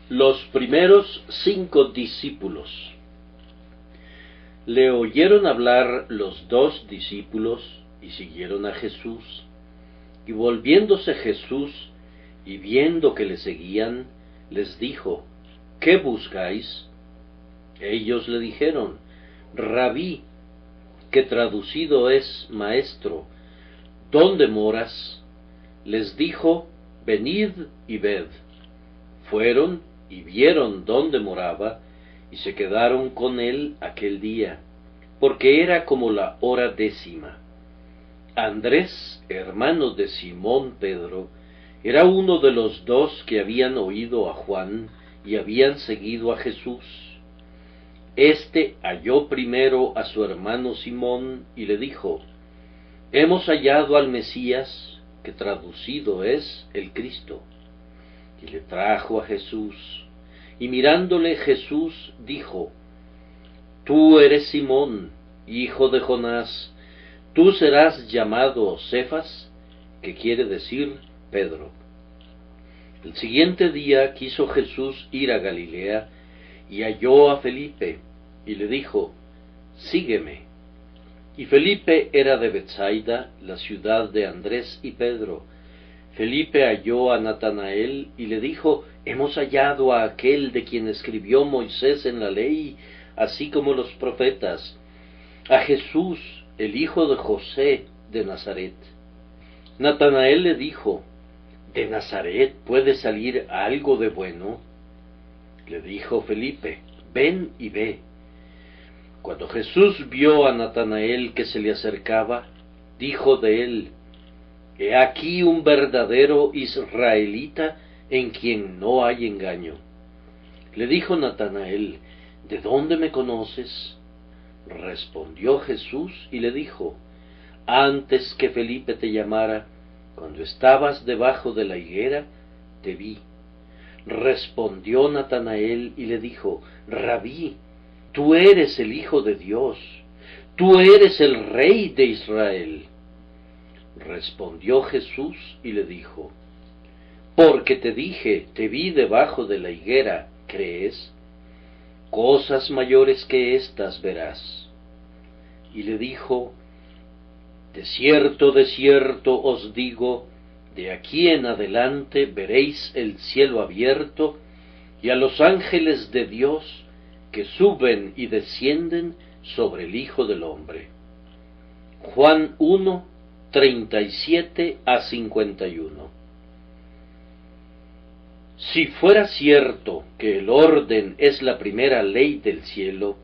Los primeros 5 discípulos. Le oyeron hablar los 2 discípulos y siguieron a Jesús. Y volviéndose Jesús y viendo que le seguían, les dijo: ¿Qué buscáis? Ellos le dijeron: Rabí, que traducido es maestro, ¿dónde moras? Les dijo: venid y ved. Fueron y vieron dónde moraba, y se quedaron con él aquel día, porque era como la hora 10. Andrés, hermano de Simón Pedro, era uno de los 2 que habían oído a Juan y habían seguido a Jesús. Este halló primero a su hermano Simón y le dijo: hemos hallado al Mesías, que traducido es el Cristo. Y le trajo a Jesús, y mirándole Jesús dijo: tú eres Simón, hijo de Jonás, tú serás llamado Cefas, que quiere decir Pedro. El siguiente día quiso Jesús ir a Galilea, y halló a Felipe, y le dijo: sígueme. Y Felipe era de Betsaida, la ciudad de Andrés y Pedro. Felipe halló a Natanael y le dijo: hemos hallado a aquel de quien escribió Moisés en la ley, así como los profetas, a Jesús, el hijo de José de Nazaret. Natanael le dijo: ¿de Nazaret puede salir algo de bueno? Le dijo Felipe: ven y ve. Cuando Jesús vio a Natanael que se le acercaba, dijo de él: he aquí un verdadero israelita en quien no hay engaño. Le dijo Natanael: ¿de dónde me conoces? Respondió Jesús y le dijo: antes que Felipe te llamara, cuando estabas debajo de la higuera, te vi. Respondió Natanael y le dijo: Rabí, tú eres el Hijo de Dios, tú eres el Rey de Israel. Respondió Jesús y le dijo: porque te dije, te vi debajo de la higuera, ¿crees? Cosas mayores que estas verás. Y le dijo: de cierto os digo, de aquí en adelante veréis el cielo abierto y a los ángeles de Dios que suben y descienden sobre el Hijo del Hombre. Juan 1, 37 a 51. Si fuera cierto que el orden es la primera ley del cielo,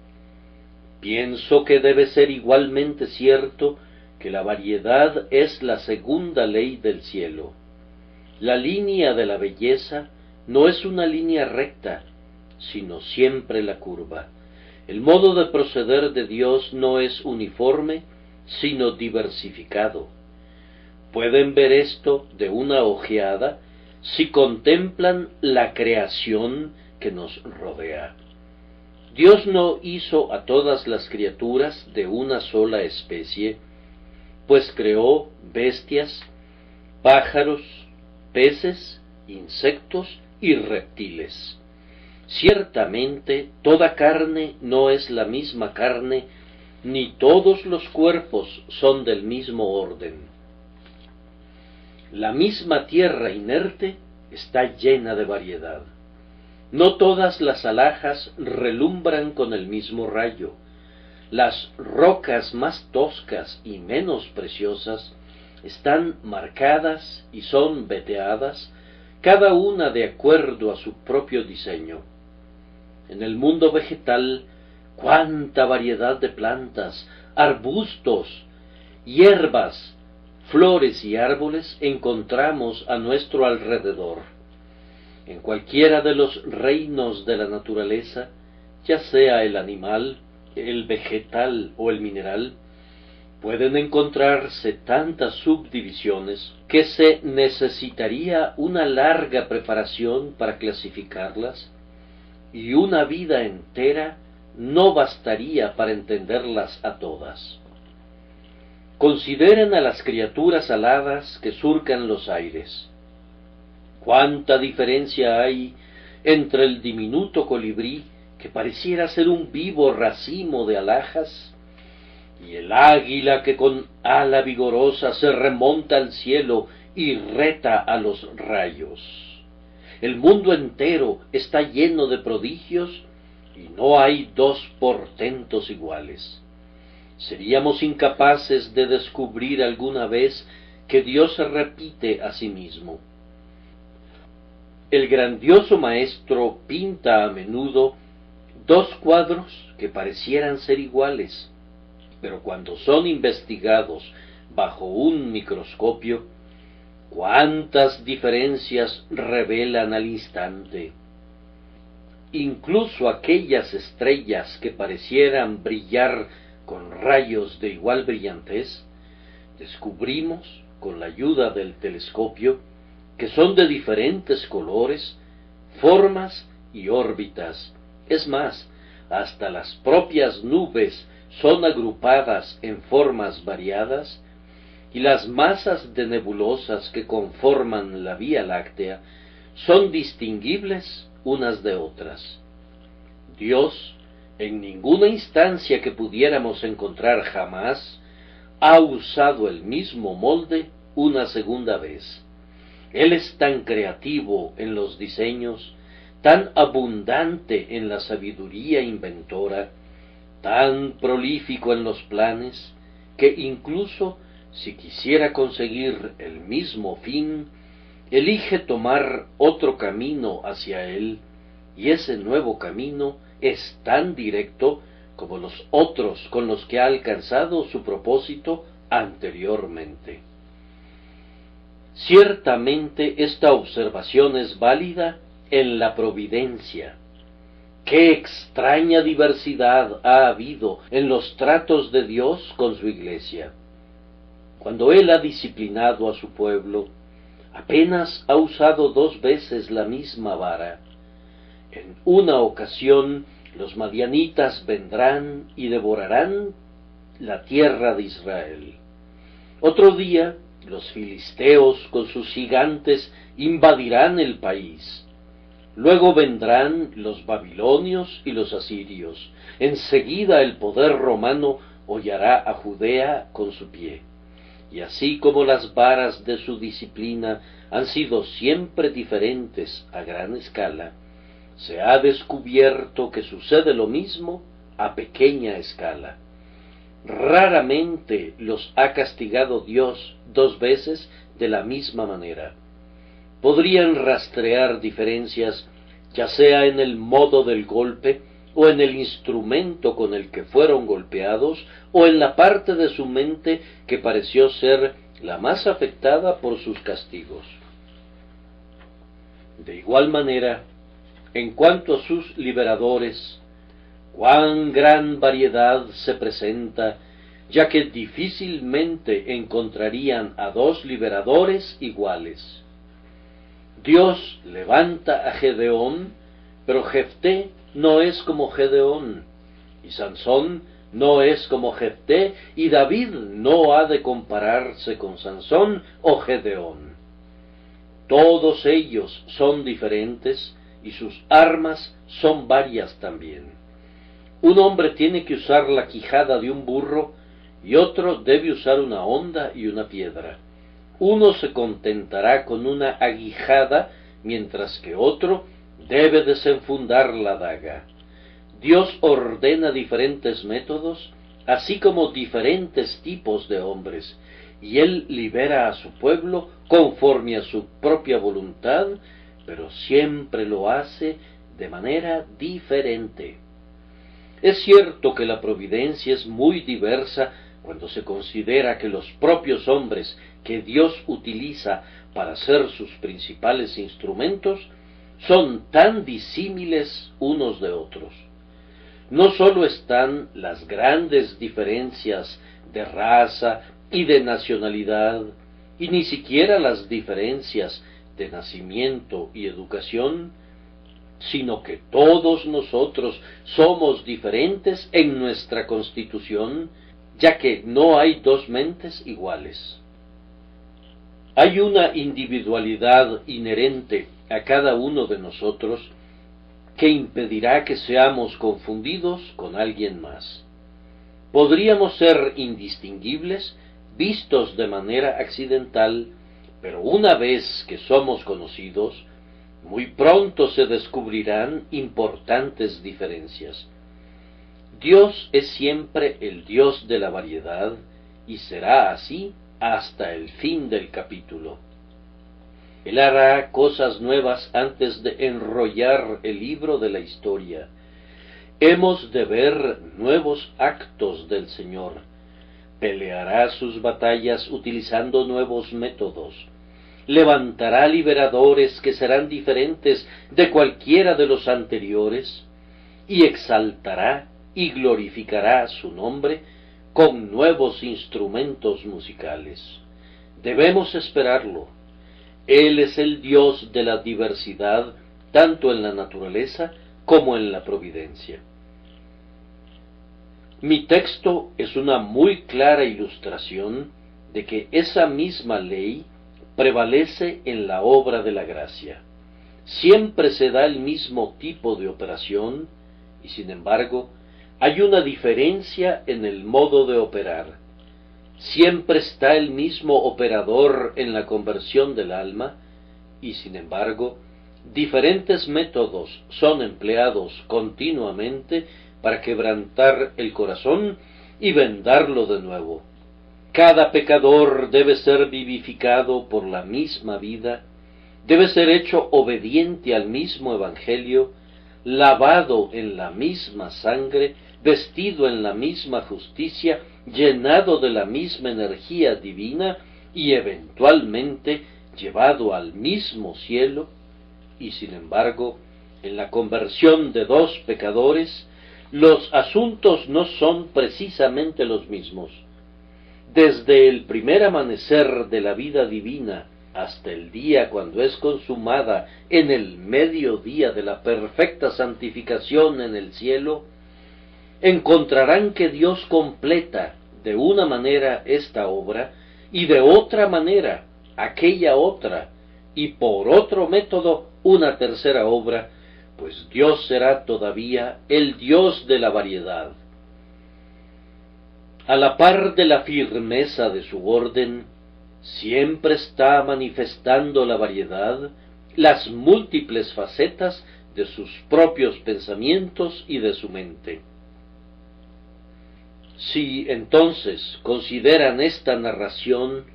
pienso que debe ser igualmente cierto que la variedad es la segunda ley del cielo. La línea de la belleza no es una línea recta, sino siempre la curva. El modo de proceder de Dios no es uniforme, sino diversificado. Pueden ver esto de una ojeada si contemplan la creación que nos rodea. Dios no hizo a todas las criaturas de una sola especie, pues creó bestias, pájaros, peces, insectos y reptiles. Ciertamente, toda carne no es la misma carne, ni todos los cuerpos son del mismo orden. La misma tierra inerte está llena de variedad. No todas las alhajas relumbran con el mismo rayo. Las rocas más toscas y menos preciosas están marcadas y son veteadas, cada una de acuerdo a su propio diseño. En el mundo vegetal, cuánta variedad de plantas, arbustos, hierbas, flores y árboles encontramos a nuestro alrededor. En cualquiera de los reinos de la naturaleza, ya sea el animal, el vegetal o el mineral, pueden encontrarse tantas subdivisiones que se necesitaría una larga preparación para clasificarlas, y una vida entera no bastaría para entenderlas a todas. Consideren a las criaturas aladas que surcan los aires. Cuánta diferencia hay entre el diminuto colibrí, que pareciera ser un vivo racimo de alhajas, y el águila que con ala vigorosa se remonta al cielo y reta a los rayos. El mundo entero está lleno de prodigios y no hay dos portentos iguales. Seríamos incapaces de descubrir alguna vez que Dios se repite a sí mismo. El grandioso maestro pinta a menudo dos cuadros que parecieran ser iguales, pero cuando son investigados bajo un microscopio, cuántas diferencias revelan al instante. Incluso aquellas estrellas que parecieran brillar con rayos de igual brillantez, descubrimos, con la ayuda del telescopio, que son de diferentes colores, formas y órbitas. Es más, hasta las propias nubes son agrupadas en formas variadas, y las masas de nebulosas que conforman la Vía Láctea son distinguibles unas de otras. Dios, en ninguna instancia que pudiéramos encontrar jamás, ha usado el mismo molde una segunda vez. Él es tan creativo en los diseños, tan abundante en la sabiduría inventora, tan prolífico en los planes, que incluso si quisiera conseguir el mismo fin, elige tomar otro camino hacia él, y ese nuevo camino es tan directo como los otros con los que ha alcanzado su propósito anteriormente. Ciertamente esta observación es válida en la providencia. ¡Qué extraña diversidad ha habido en los tratos de Dios con su Iglesia! Cuando Él ha disciplinado a su pueblo, apenas ha usado 2 veces la misma vara. En una ocasión, los madianitas vendrán y devorarán la tierra de Israel. Otro día, los filisteos con sus gigantes invadirán el país. Luego vendrán los babilonios y los asirios. Enseguida el poder romano hollará a Judea con su pie. Y así como las varas de su disciplina han sido siempre diferentes a gran escala, se ha descubierto que sucede lo mismo a pequeña escala. Raramente los ha castigado Dios 2 veces de la misma manera. Podrían rastrear diferencias, ya sea en el modo del golpe, o en el instrumento con el que fueron golpeados, o en la parte de su mente que pareció ser la más afectada por sus castigos. De igual manera, en cuanto a sus liberadores, cuán gran variedad se presenta, ya que difícilmente encontrarían a 2 liberadores iguales. Dios levanta a Gedeón, pero Jefté no es como Gedeón, y Sansón no es como Jefté, y David no ha de compararse con Sansón o Gedeón. Todos ellos son diferentes, y sus armas son varias también. Un hombre tiene que usar la quijada de un burro, y otro debe usar una honda y una piedra. Uno se contentará con una aguijada, mientras que otro debe desenfundar la daga. Dios ordena diferentes métodos, así como diferentes tipos de hombres, y Él libera a su pueblo conforme a su propia voluntad, pero siempre lo hace de manera diferente. Es cierto que la providencia es muy diversa cuando se considera que los propios hombres que Dios utiliza para ser sus principales instrumentos son tan disímiles unos de otros. No sólo están las grandes diferencias de raza y de nacionalidad, y ni siquiera las diferencias de nacimiento y educación, sino que todos nosotros somos diferentes en nuestra constitución, ya que no hay 2 mentes iguales. Hay una individualidad inherente a cada uno de nosotros que impedirá que seamos confundidos con alguien más. Podríamos ser indistinguibles, vistos de manera accidental, pero una vez que somos conocidos, muy pronto se descubrirán importantes diferencias. Dios es siempre el Dios de la variedad, y será así hasta el fin del capítulo. Él hará cosas nuevas antes de enrollar el libro de la historia. Hemos de ver nuevos actos del Señor. Peleará sus batallas utilizando nuevos métodos. Levantará liberadores que serán diferentes de cualquiera de los anteriores, y exaltará y glorificará su nombre con nuevos instrumentos musicales. Debemos esperarlo. Él es el Dios de la diversidad, tanto en la naturaleza como en la providencia. Mi texto es una muy clara ilustración de que esa misma ley prevalece en la obra de la gracia. Siempre se da el mismo tipo de operación, y sin embargo, hay una diferencia en el modo de operar. Siempre está el mismo operador en la conversión del alma, y sin embargo, diferentes métodos son empleados continuamente para quebrantar el corazón y vendarlo de nuevo. Cada pecador debe ser vivificado por la misma vida, debe ser hecho obediente al mismo evangelio, lavado en la misma sangre, vestido en la misma justicia, llenado de la misma energía divina y eventualmente llevado al mismo cielo. Y sin embargo, en la conversión de dos pecadores, los asuntos no son precisamente los mismos. Desde el primer amanecer de la vida divina hasta el día cuando es consumada en el mediodía de la perfecta santificación en el cielo, encontrarán que Dios completa de una manera esta obra y de otra manera aquella otra, y por otro método una tercera obra, pues Dios será todavía el Dios de la variedad. A la par de la firmeza de su orden, siempre está manifestando la variedad, las múltiples facetas de sus propios pensamientos y de su mente. Si entonces consideran esta narración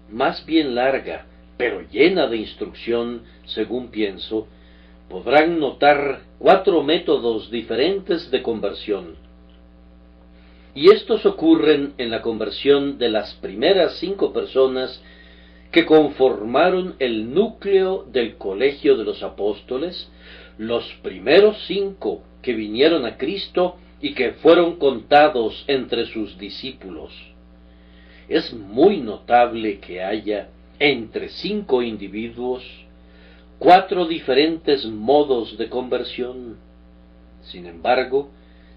más bien larga, pero llena de instrucción, según pienso, podrán notar 4 métodos diferentes de conversión. Y estos ocurren en la conversión de las primeras 5 personas que conformaron el núcleo del colegio de los apóstoles, los primeros 5 que vinieron a Cristo y que fueron contados entre sus discípulos. Es muy notable que haya entre 5 individuos 4 diferentes modos de conversión. Sin embargo,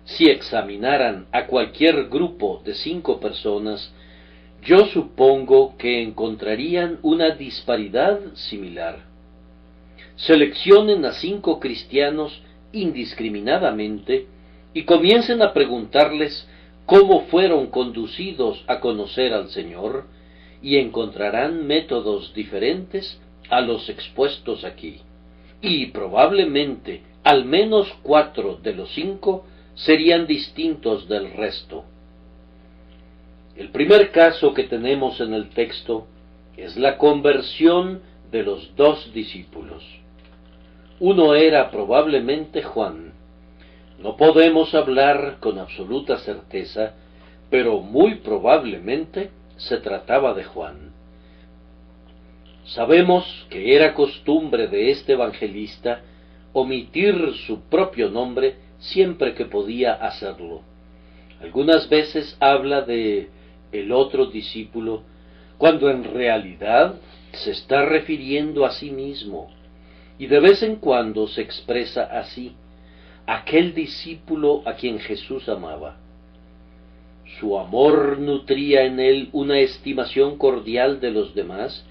si examinaran a cualquier grupo de 5 personas, yo supongo que encontrarían una disparidad similar. Seleccionen a 5 cristianos indiscriminadamente y comiencen a preguntarles cómo fueron conducidos a conocer al Señor, y encontrarán métodos diferentes a los expuestos aquí. Y probablemente al menos 4 de los 5 serían distintos del resto. El primer caso que tenemos en el texto es la conversión de los 2 discípulos. Uno era probablemente Juan. No podemos hablar con absoluta certeza, pero muy probablemente se trataba de Juan. Sabemos que era costumbre de este evangelista omitir su propio nombre siempre que podía hacerlo. Algunas veces habla de el otro discípulo, cuando en realidad se está refiriendo a sí mismo, y de vez en cuando se expresa así: aquel discípulo a quien Jesús amaba. Su amor nutría en él una estimación cordial de los demás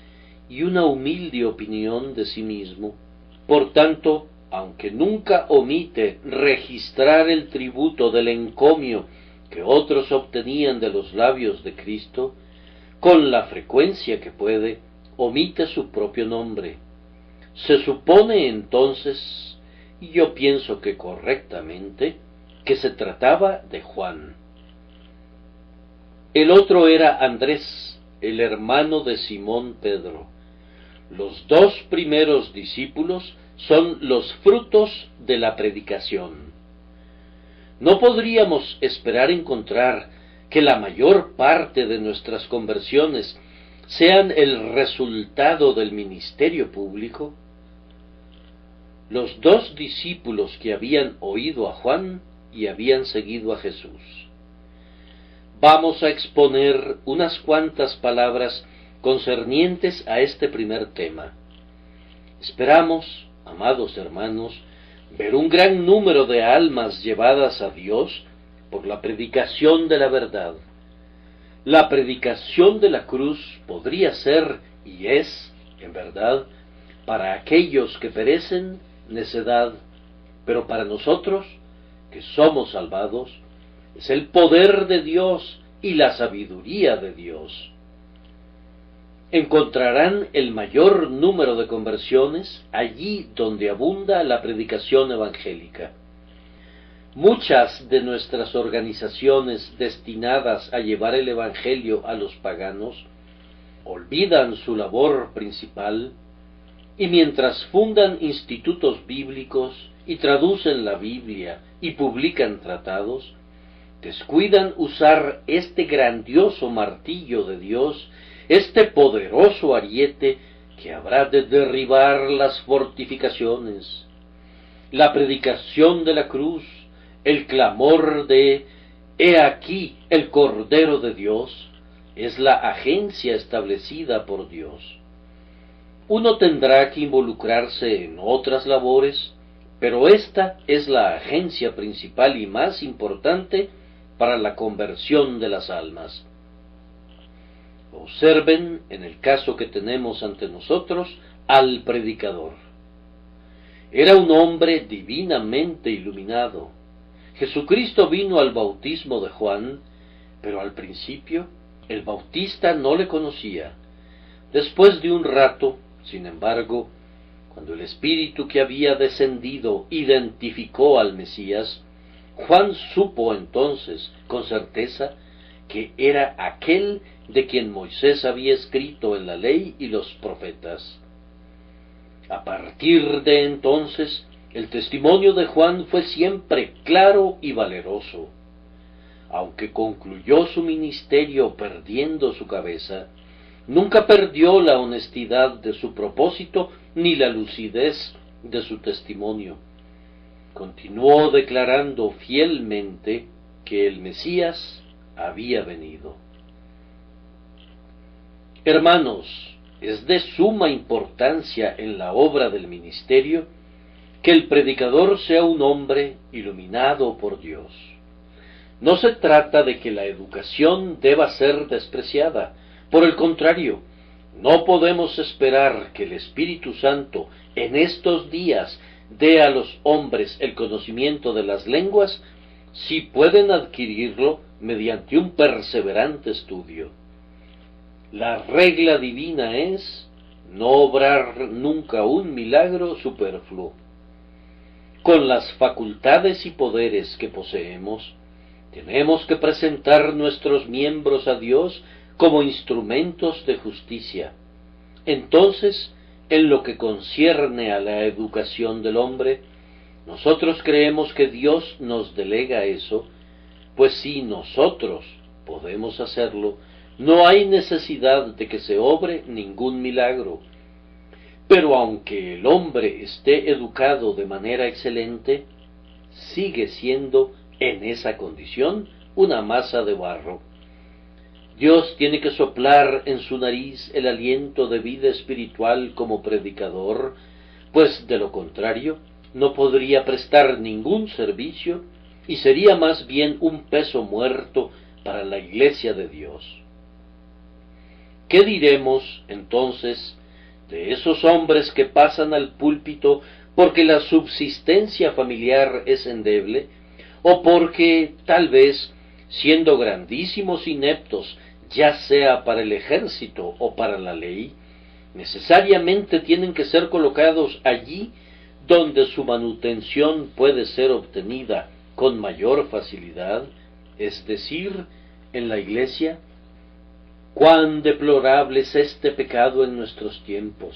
y una humilde opinión de sí mismo. Por tanto, aunque nunca omite registrar el tributo del encomio que otros obtenían de los labios de Cristo, con la frecuencia que puede, omite su propio nombre. Se supone entonces, y yo pienso que correctamente, que se trataba de Juan. El otro era Andrés, el hermano de Simón Pedro. Los dos primeros discípulos son los frutos de la predicación. No podríamos esperar encontrar que la mayor parte de nuestras conversiones sean el resultado del ministerio público. Los dos discípulos que habían oído a Juan y habían seguido a Jesús. Vamos a exponer unas cuantas palabras concernientes a este primer tema. Esperamos, amados hermanos, ver un gran número de almas llevadas a Dios por la predicación de la verdad. La predicación de la cruz podría ser, y es, en verdad, para aquellos que perecen, necedad, pero para nosotros, que somos salvados, es el poder de Dios y la sabiduría de Dios. Encontrarán el mayor número de conversiones allí donde abunda la predicación evangélica. Muchas de nuestras organizaciones destinadas a llevar el evangelio a los paganos olvidan su labor principal y mientras fundan institutos bíblicos y traducen la Biblia y publican tratados, descuidan usar este grandioso martillo de Dios, este poderoso ariete que habrá de derribar las fortificaciones. La predicación de la cruz, el clamor de «He aquí el Cordero de Dios», es la agencia establecida por Dios. Uno tendrá que involucrarse en otras labores, pero esta es la agencia principal y más importante para la conversión de las almas. Observen, en el caso que tenemos ante nosotros, al predicador. Era un hombre divinamente iluminado. Jesucristo vino al bautismo de Juan, pero al principio el bautista no le conocía. Después de un rato, sin embargo, cuando el Espíritu que había descendido identificó al Mesías, Juan supo entonces, con certeza, que era aquel de quien Moisés había escrito en la ley y los profetas. A partir de entonces, el testimonio de Juan fue siempre claro y valeroso. Aunque concluyó su ministerio perdiendo su cabeza, nunca perdió la honestidad de su propósito ni la lucidez de su testimonio. Continuó declarando fielmente que el Mesías había venido. Hermanos, es de suma importancia en la obra del ministerio que el predicador sea un hombre iluminado por Dios. No se trata de que la educación deba ser despreciada. Por el contrario, no podemos esperar que el Espíritu Santo en estos días dé a los hombres el conocimiento de las lenguas si pueden adquirirlo mediante un perseverante estudio. La regla divina es no obrar nunca un milagro superfluo. Con las facultades y poderes que poseemos, tenemos que presentar nuestros miembros a Dios como instrumentos de justicia. Entonces, en lo que concierne a la educación del hombre, nosotros creemos que Dios nos delega eso, pues si nosotros podemos hacerlo, no hay necesidad de que se obre ningún milagro. Pero aunque el hombre esté educado de manera excelente, sigue siendo, en esa condición, una masa de barro. Dios tiene que soplar en su nariz el aliento de vida espiritual como predicador, pues de lo contrario no podría prestar ningún servicio y sería más bien un peso muerto para la Iglesia de Dios. ¿Qué diremos, entonces, de esos hombres que pasan al púlpito porque la subsistencia familiar es endeble, o porque, tal vez, siendo grandísimos ineptos, ya sea para el ejército o para la ley, necesariamente tienen que ser colocados allí donde su manutención puede ser obtenida con mayor facilidad, es decir, en la Iglesia. Cuán deplorable es este pecado en nuestros tiempos,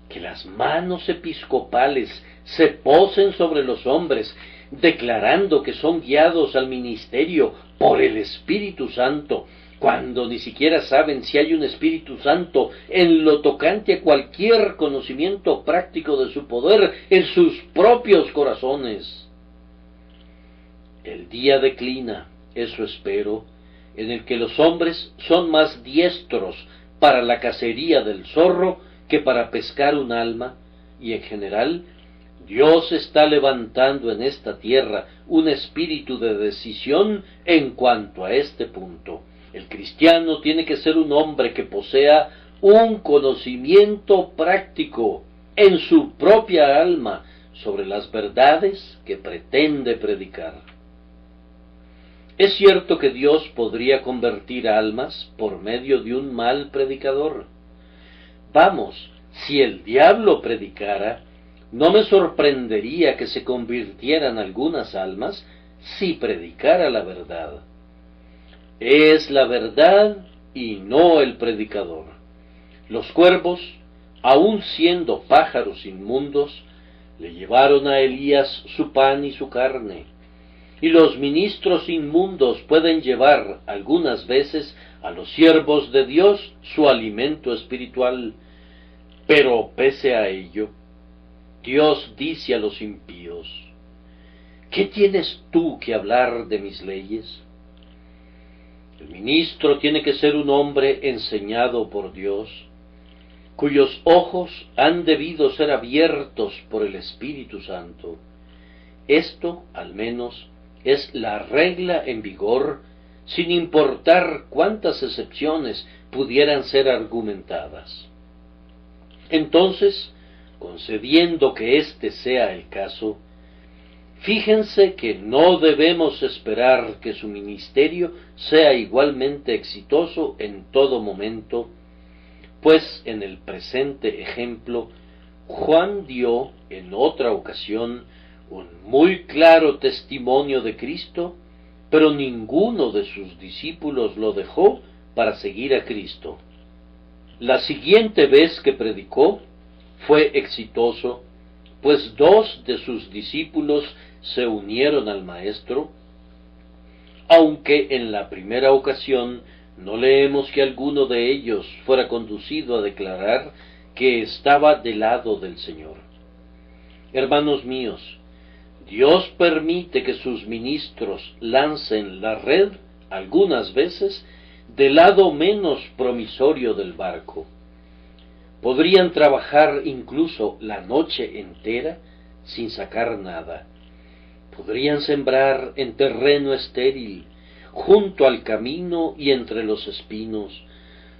que las manos episcopales se posen sobre los hombres, declarando que son guiados al ministerio por el Espíritu Santo, cuando ni siquiera saben si hay un Espíritu Santo en lo tocante a cualquier conocimiento práctico de su poder en sus propios corazones. El día declina, eso espero, en el que los hombres son más diestros para la cacería del zorro que para pescar un alma, y en general Dios está levantando en esta tierra un espíritu de decisión en cuanto a este punto. El cristiano tiene que ser un hombre que posea un conocimiento práctico en su propia alma sobre las verdades que pretende predicar. Es cierto que Dios podría convertir almas por medio de un mal predicador. Vamos, si el diablo predicara, no me sorprendería que se convirtieran algunas almas si predicara la verdad. Es la verdad y no el predicador. Los cuervos, aun siendo pájaros inmundos, le llevaron a Elías su pan y su carne. Y los ministros inmundos pueden llevar algunas veces a los siervos de Dios su alimento espiritual, pero pese a ello, Dios dice a los impíos: ¿qué tienes tú que hablar de mis leyes? El ministro tiene que ser un hombre enseñado por Dios, cuyos ojos han debido ser abiertos por el Espíritu Santo. Esto, al menos, es la regla en vigor, sin importar cuántas excepciones pudieran ser argumentadas. Entonces, concediendo que este sea el caso, fíjense que no debemos esperar que su ministerio sea igualmente exitoso en todo momento, pues en el presente ejemplo, Juan dio en otra ocasión un muy claro testimonio de Cristo, pero ninguno de sus discípulos lo dejó para seguir a Cristo. La siguiente vez que predicó fue exitoso, pues 2 de sus discípulos se unieron al Maestro, aunque en la primera ocasión no leemos que alguno de ellos fuera conducido a declarar que estaba del lado del Señor. Hermanos míos, Dios permite que sus ministros lancen la red algunas veces del lado menos promisorio del barco. Podrían trabajar incluso la noche entera sin sacar nada. Podrían sembrar en terreno estéril, junto al camino y entre los espinos.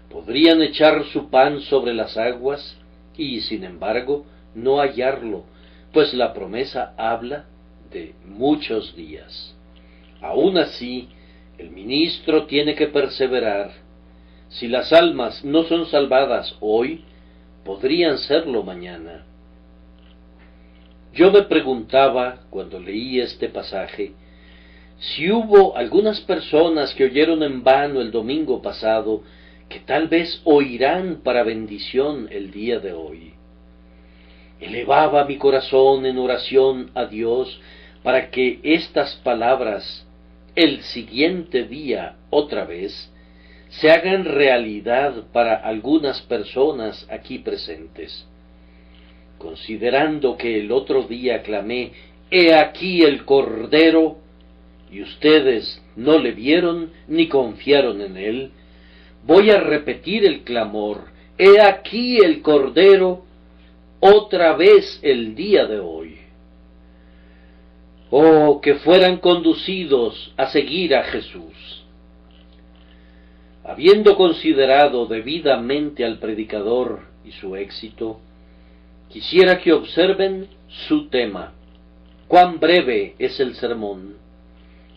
Podrían echar su pan sobre las aguas y, sin embargo, no hallarlo, pues la promesa habla de muchos días. Aún así, el ministro tiene que perseverar. Si las almas no son salvadas hoy, podrían serlo mañana. Yo me preguntaba, cuando leí este pasaje, si hubo algunas personas que oyeron en vano el domingo pasado, que tal vez oirán para bendición el día de hoy. Elevaba mi corazón en oración a Dios para que estas palabras, el siguiente día otra vez, se hagan realidad para algunas personas aquí presentes. Considerando que el otro día clamé: «He aquí el Cordero», y ustedes no le vieron ni confiaron en él, voy a repetir el clamor: «He aquí el Cordero», otra vez el día de hoy. Oh, que fueran conducidos a seguir a Jesús. Habiendo considerado debidamente al predicador y su éxito, Quisiera que observen su tema. Cuán breve es el sermón.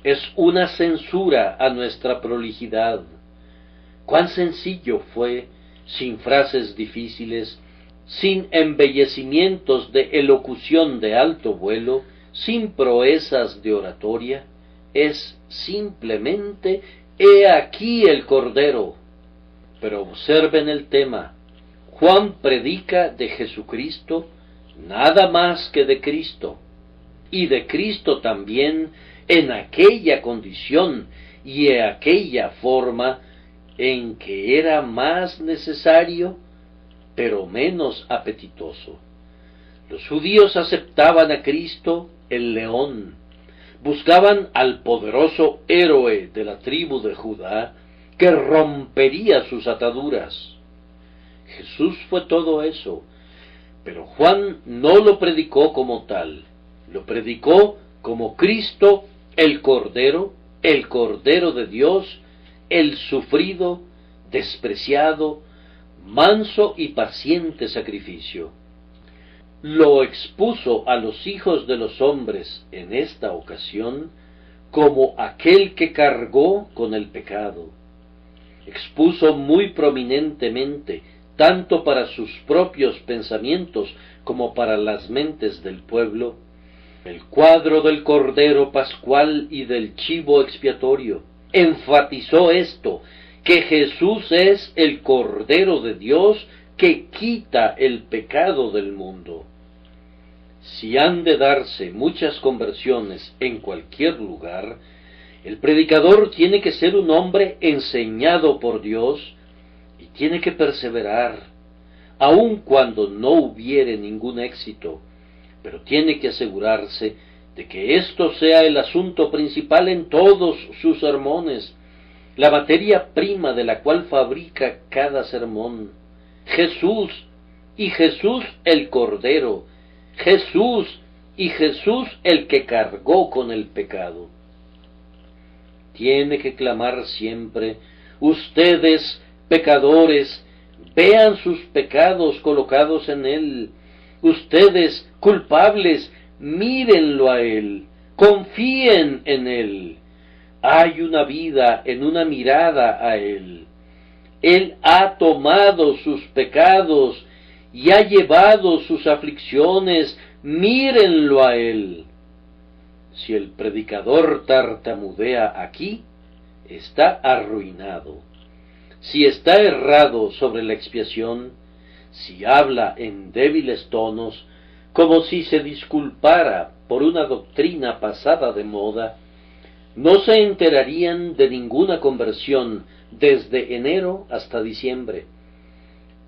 Es una censura a nuestra prolijidad. Cuán sencillo fue, sin frases difíciles, sin embellecimientos de elocución de alto vuelo, sin proezas de oratoria, es simplemente «He aquí el Cordero». Pero observen el tema. Juan predica de Jesucristo, nada más que de Cristo, y de Cristo también en aquella condición y en aquella forma en que era más necesario, pero menos apetitoso. Los judíos aceptaban a Cristo, el león, buscaban al poderoso héroe de la tribu de Judá, que rompería sus ataduras. Jesús fue todo eso, pero Juan no lo predicó como tal, lo predicó como Cristo, el Cordero de Dios, el sufrido, despreciado, manso y paciente sacrificio. Lo expuso a los hijos de los hombres en esta ocasión como aquel que cargó con el pecado. Expuso muy prominentemente, tanto para sus propios pensamientos como para las mentes del pueblo, el cuadro del Cordero Pascual y del chivo expiatorio. Enfatizó esto, que Jesús es el Cordero de Dios que quita el pecado del mundo. Si han de darse muchas conversiones en cualquier lugar, el predicador tiene que ser un hombre enseñado por Dios y tiene que perseverar, aun cuando no hubiere ningún éxito, pero tiene que asegurarse de que esto sea el asunto principal en todos sus sermones, la materia prima de la cual fabrica cada sermón. Jesús, y Jesús el Cordero, Jesús, y Jesús el que cargó con el pecado. Tiene que clamar siempre: ustedes, pecadores, vean sus pecados colocados en Él. Ustedes, culpables, mírenlo a Él, confíen en Él. Hay una vida en una mirada a Él. Él ha tomado sus pecados y ha llevado sus aflicciones, mírenlo a Él. Si el predicador tartamudea aquí, está arruinado. Si está errado sobre la expiación, si habla en débiles tonos, como si se disculpara por una doctrina pasada de moda, no se enterarían de ninguna conversión desde enero hasta diciembre.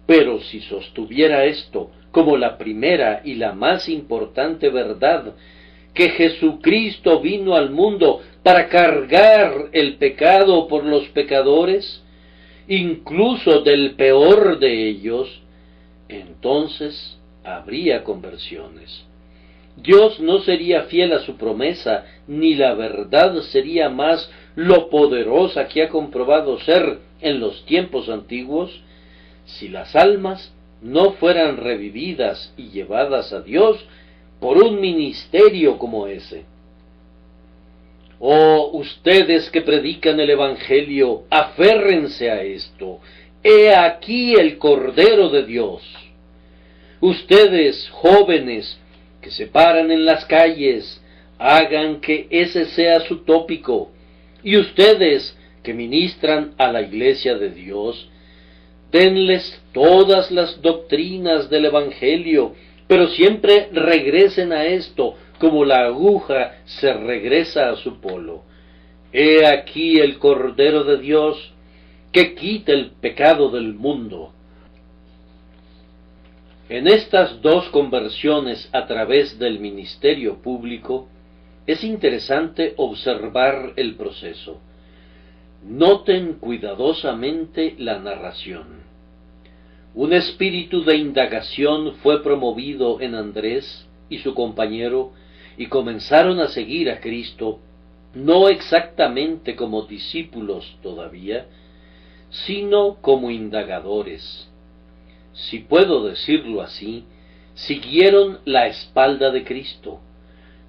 Pero si sostuviera esto como la primera y la más importante verdad, que Jesucristo vino al mundo para cargar el pecado por los pecadores, incluso del peor de ellos, entonces habría conversiones. Dios no sería fiel a su promesa, ni la verdad sería más lo poderosa que ha comprobado ser en los tiempos antiguos, si las almas no fueran revividas y llevadas a Dios por un ministerio como ese. Oh, ustedes que predican el Evangelio, aférrense a esto. He aquí el Cordero de Dios. Ustedes, jóvenes, que se paran en las calles, hagan que ese sea su tópico. Y ustedes, que ministran a la Iglesia de Dios, denles todas las doctrinas del Evangelio, pero siempre regresen a esto, como la aguja se regresa a su polo. He aquí el Cordero de Dios, que quita el pecado del mundo. En estas dos conversiones a través del ministerio público, es interesante observar el proceso. Noten cuidadosamente la narración. Un espíritu de indagación fue promovido en Andrés y su compañero, y comenzaron a seguir a Cristo, no exactamente como discípulos todavía, sino como indagadores. Si puedo decirlo así, siguieron la espalda de Cristo.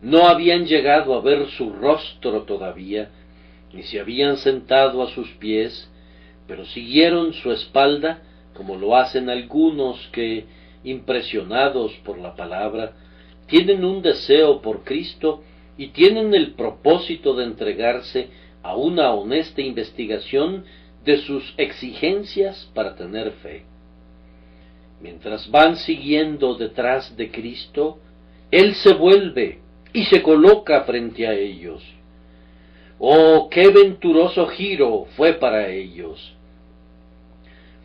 No habían llegado a ver su rostro todavía, ni se habían sentado a sus pies, pero siguieron su espalda, como lo hacen algunos que, impresionados por la palabra, tienen un deseo por Cristo y tienen el propósito de entregarse a una honesta investigación de sus exigencias para tener fe. Mientras van siguiendo detrás de Cristo, Él se vuelve y se coloca frente a ellos. ¡Oh, qué venturoso giro fue para ellos!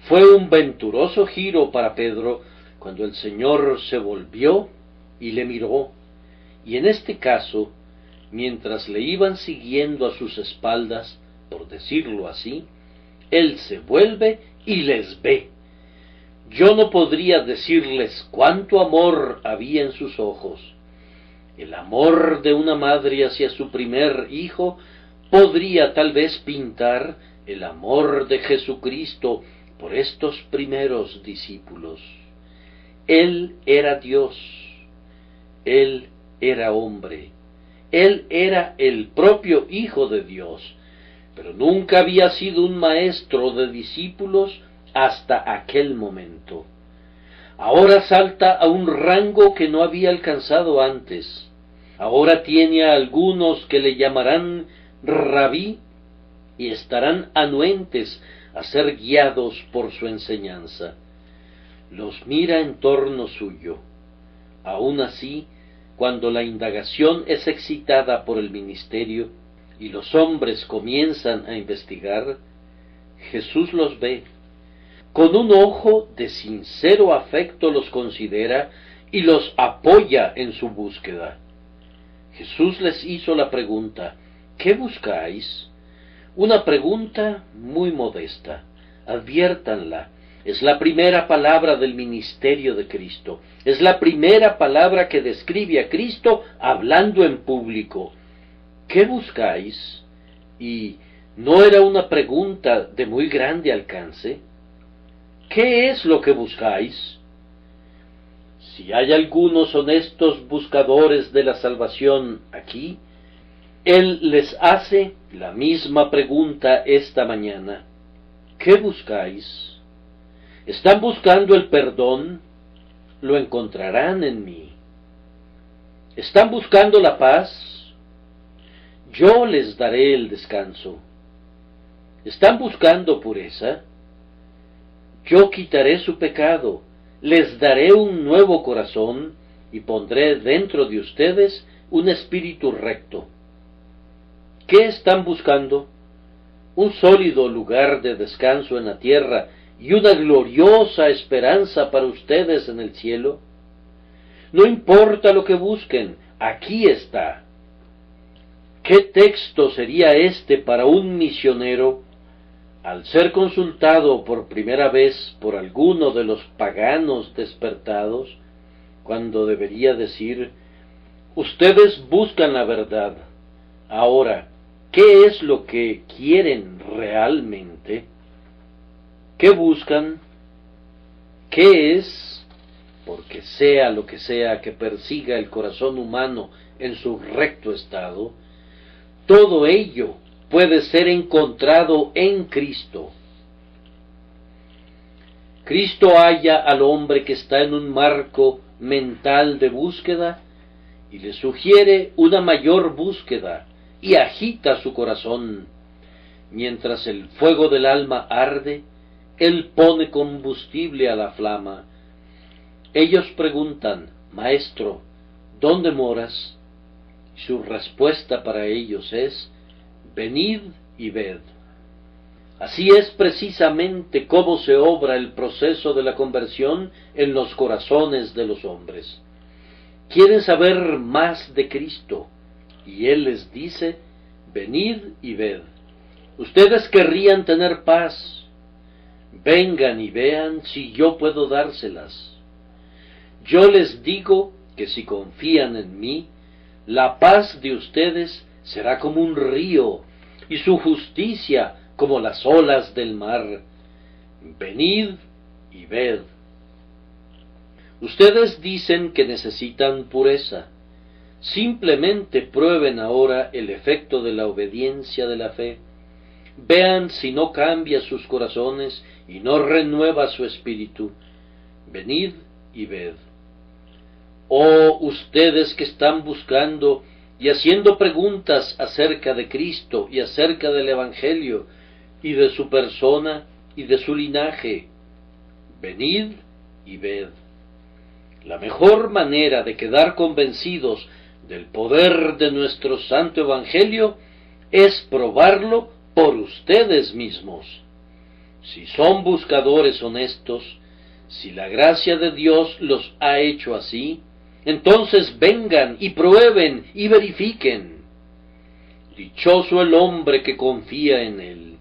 Fue un venturoso giro para Pedro cuando el Señor se volvió y le miró, y en este caso, mientras le iban siguiendo a sus espaldas, por decirlo así, Él se vuelve y les ve. Yo no podría decirles cuánto amor había en sus ojos. El amor de una madre hacia su primer hijo podría tal vez pintar el amor de Jesucristo por estos primeros discípulos. Él era Dios, Él era hombre, Él era el propio Hijo de Dios, pero nunca había sido un maestro de discípulos hasta aquel momento. Ahora salta a un rango que no había alcanzado antes. Ahora tiene a algunos que le llamarán rabí y estarán anuentes a ser guiados por su enseñanza. Los mira en torno suyo. Aun así, cuando la indagación es excitada por el ministerio y los hombres comienzan a investigar, Jesús los ve. Con un ojo de sincero afecto los considera y los apoya en su búsqueda. Jesús les hizo la pregunta: ¿qué buscáis? Una pregunta muy modesta. Adviértanla. Es la primera palabra del ministerio de Cristo. Es la primera palabra que describe a Cristo hablando en público. ¿Qué buscáis? Y no era una pregunta de muy grande alcance. ¿Qué es lo que buscáis? Si hay algunos honestos buscadores de la salvación aquí, Él les hace la misma pregunta esta mañana. ¿Qué buscáis? ¿Están buscando el perdón? Lo encontrarán en mí. ¿Están buscando la paz? Yo les daré el descanso. ¿Están buscando pureza? Yo quitaré su pecado, les daré un nuevo corazón y pondré dentro de ustedes un espíritu recto. ¿Qué están buscando? Un sólido lugar de descanso en la tierra y una gloriosa esperanza para ustedes en el cielo. No importa lo que busquen, aquí está. ¿Qué texto sería este para un misionero al ser consultado por primera vez por alguno de los paganos despertados, cuando debería decir: ustedes buscan la verdad? Ahora, ¿qué es lo que quieren realmente? ¿Qué buscan? ¿Qué es? Porque sea lo que sea que persiga el corazón humano en su recto estado, todo ello puede ser encontrado en Cristo. Cristo halla al hombre que está en un marco mental de búsqueda y le sugiere una mayor búsqueda y agita su corazón. Mientras el fuego del alma arde, Él pone combustible a la flama. Ellos preguntan: Maestro, ¿dónde moras? Su respuesta para ellos es: venid y ved. Así es precisamente cómo se obra el proceso de la conversión en los corazones de los hombres. Quieren saber más de Cristo, y Él les dice: venid y ved. Ustedes querrían tener paz. Vengan y vean si yo puedo dárselas. Yo les digo que si confían en mí, la paz de ustedes será como un río, y su justicia como las olas del mar. Venid y ved. Ustedes dicen que necesitan pureza. Simplemente prueben ahora el efecto de la obediencia de la fe. Vean si no cambia sus corazones y no renueva su espíritu. Venid y ved. Oh, ustedes que están buscando y haciendo preguntas acerca de Cristo y acerca del Evangelio y de su persona y de su linaje, venid y ved. La mejor manera de quedar convencidos del poder de nuestro santo Evangelio es probarlo por ustedes mismos. Si son buscadores honestos, si la gracia de Dios los ha hecho así, entonces vengan y prueben y verifiquen. Dichoso el hombre que confía en Él.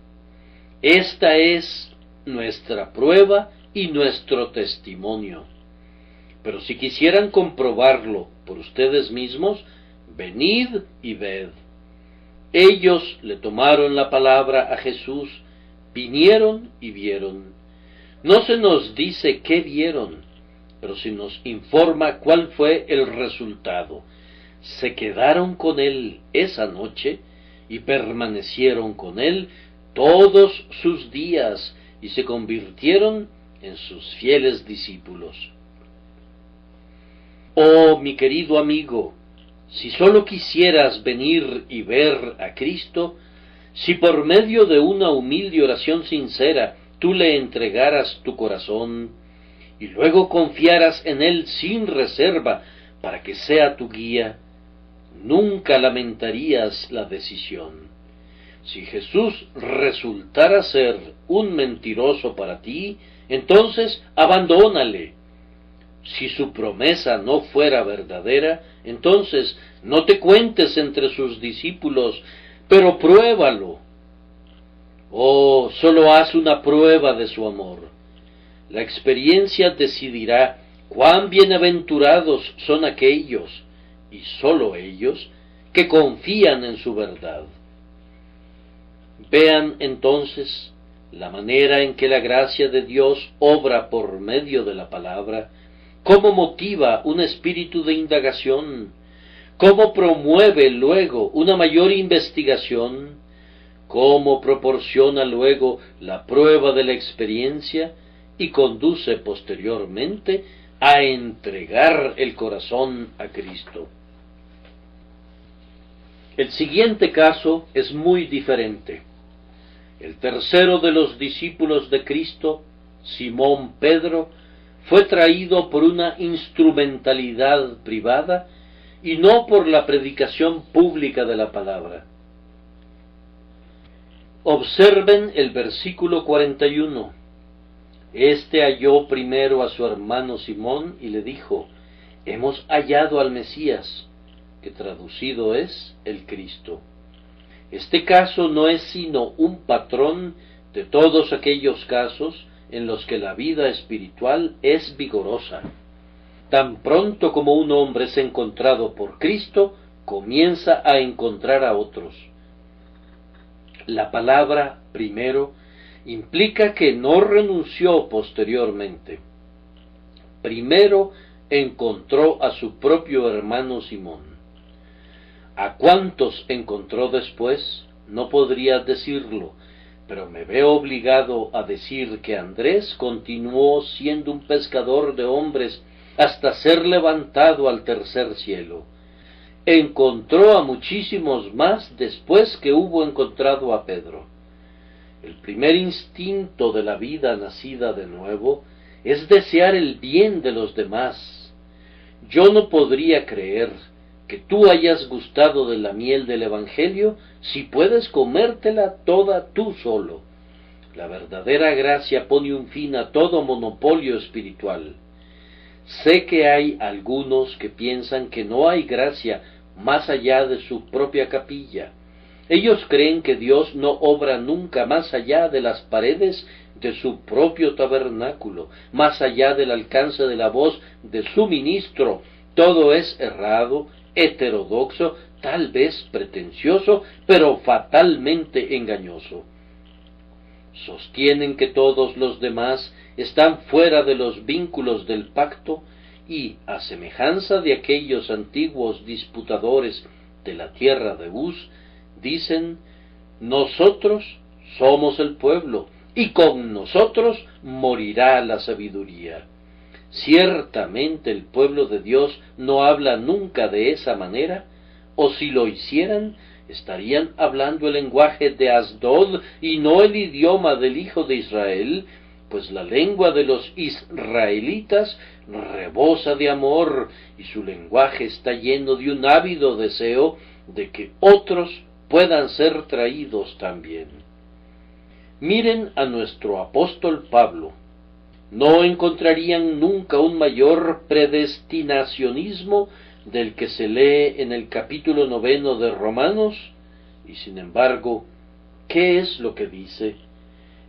Esta es nuestra prueba y nuestro testimonio. Pero si quisieran comprobarlo por ustedes mismos, venid y ved. Ellos le tomaron la palabra a Jesús, vinieron y vieron. No se nos dice qué vieron, pero se nos informa cuál fue el resultado. Se quedaron con Él esa noche y permanecieron con Él todos sus días y se convirtieron en sus fieles discípulos. Oh, mi querido amigo, si sólo quisieras venir y ver a Cristo, si por medio de una humilde oración sincera tú le entregaras tu corazón y luego confiaras en Él sin reserva para que sea tu guía, nunca lamentarías la decisión. Si Jesús resultara ser un mentiroso para ti, entonces abandónale. Si su promesa no fuera verdadera, entonces no te cuentes entre sus discípulos, pero pruébalo. Oh, solo haz una prueba de su amor. La experiencia decidirá cuán bienaventurados son aquellos, y sólo ellos, que confían en su verdad. Vean entonces la manera en que la gracia de Dios obra por medio de la palabra, cómo motiva un espíritu de indagación, cómo promueve luego una mayor investigación, cómo proporciona luego la prueba de la experiencia y conduce posteriormente a entregar el corazón a Cristo. El siguiente caso es muy diferente. El tercero de los discípulos de Cristo, Simón Pedro, fue traído por una instrumentalidad privada y no por la predicación pública de la palabra. Observen el versículo 41. Este halló primero a su hermano Simón y le dijo: hemos hallado al Mesías, que traducido es el Cristo. Este caso no es sino un patrón de todos aquellos casos en los que la vida espiritual es vigorosa. Tan pronto como un hombre es encontrado por Cristo, comienza a encontrar a otros. La palabra primero implica que no renunció posteriormente. Primero encontró a su propio hermano Simón. ¿A cuántos encontró después? No podría decirlo, pero me veo obligado a decir que Andrés continuó siendo un pescador de hombres hasta ser levantado al tercer cielo. Encontró a muchísimos más después que hubo encontrado a Pedro. El primer instinto de la vida nacida de nuevo es desear el bien de los demás. Yo no podría creer que tú hayas gustado de la miel del Evangelio si puedes comértela toda tú solo. La verdadera gracia pone un fin a todo monopolio espiritual. Sé que hay algunos que piensan que no hay gracia más allá de su propia capilla. Ellos creen que Dios no obra nunca más allá de las paredes de su propio tabernáculo, más allá del alcance de la voz de su ministro. Todo es errado, heterodoxo, tal vez pretencioso, pero fatalmente engañoso. Sostienen que todos los demás están fuera de los vínculos del pacto y, a semejanza de aquellos antiguos disputadores de la tierra de Uz, dicen: nosotros somos el pueblo, y con nosotros morirá la sabiduría. Ciertamente el pueblo de Dios no habla nunca de esa manera, o si lo hicieran, estarían hablando el lenguaje de Asdod y no el idioma del Hijo de Israel, pues la lengua de los israelitas rebosa de amor y su lenguaje está lleno de un ávido deseo de que otros puedan ser traídos también. Miren a nuestro apóstol Pablo. No encontrarían nunca un mayor predestinacionismo del que se lee en el capítulo 9 de Romanos, y sin embargo, ¿qué es lo que dice?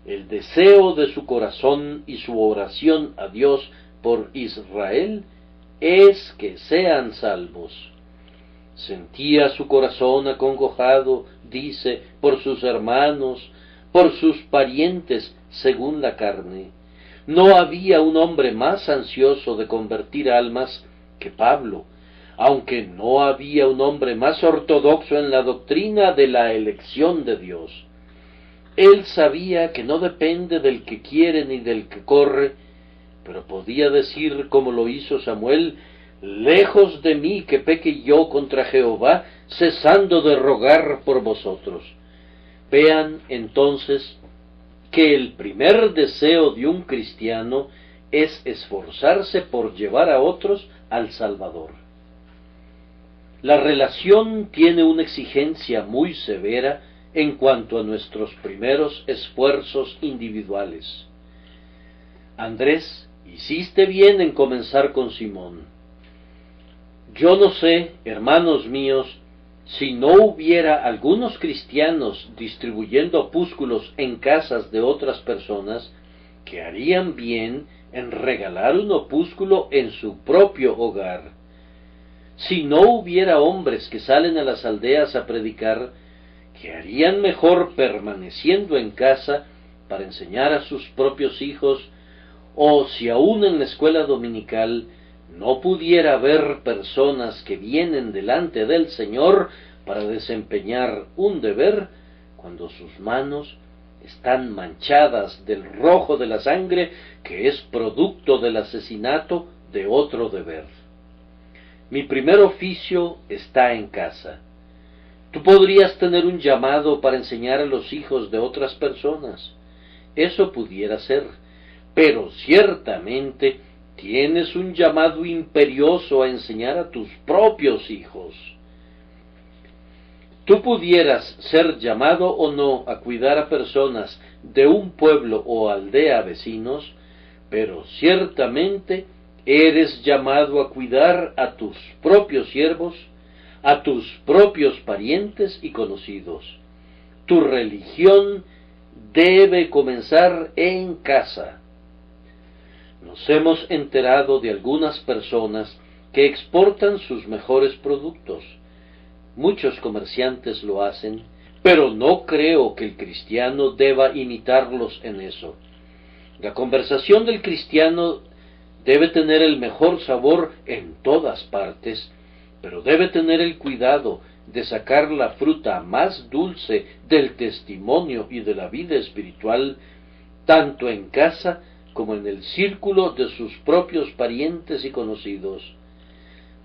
El deseo de su corazón y su oración a Dios por Israel es que sean salvos. Sentía su corazón acongojado, dice, por sus hermanos, por sus parientes según la carne. No había un hombre más ansioso de convertir almas que Pablo, aunque no había un hombre más ortodoxo en la doctrina de la elección de Dios. Él sabía que no depende del que quiere ni del que corre, pero podía decir como lo hizo Samuel: lejos de mí que peque yo contra Jehová, cesando de rogar por vosotros. Vean entonces que el primer deseo de un cristiano es esforzarse por llevar a otros al Salvador. La relación tiene una exigencia muy severa en cuanto a nuestros primeros esfuerzos individuales. Andrés, hiciste bien en comenzar con Simón. Yo no sé, hermanos míos, si no hubiera algunos cristianos distribuyendo opúsculos en casas de otras personas, que harían bien en regalar un opúsculo en su propio hogar. Si no hubiera hombres que salen a las aldeas a predicar, que harían mejor permaneciendo en casa para enseñar a sus propios hijos, o si aún en la escuela dominical no pudiera haber personas que vienen delante del Señor para desempeñar un deber, cuando sus manos están manchadas del rojo de la sangre que es producto del asesinato de otro deber. Mi primer oficio está en casa. Tú podrías tener un llamado para enseñar a los hijos de otras personas. Eso pudiera ser, pero ciertamente tienes un llamado imperioso a enseñar a tus propios hijos. Tú pudieras ser llamado o no a cuidar a personas de un pueblo o aldea vecinos, pero ciertamente eres llamado a cuidar a tus propios siervos, a tus propios parientes y conocidos. Tu religión debe comenzar en casa. Nos hemos enterado de algunas personas que exportan sus mejores productos. Muchos comerciantes lo hacen, pero no creo que el cristiano deba imitarlos en eso. La conversación del cristiano debe tener el mejor sabor en todas partes, pero debe tener el cuidado de sacar la fruta más dulce del testimonio y de la vida espiritual, tanto en casa como en el círculo de sus propios parientes y conocidos.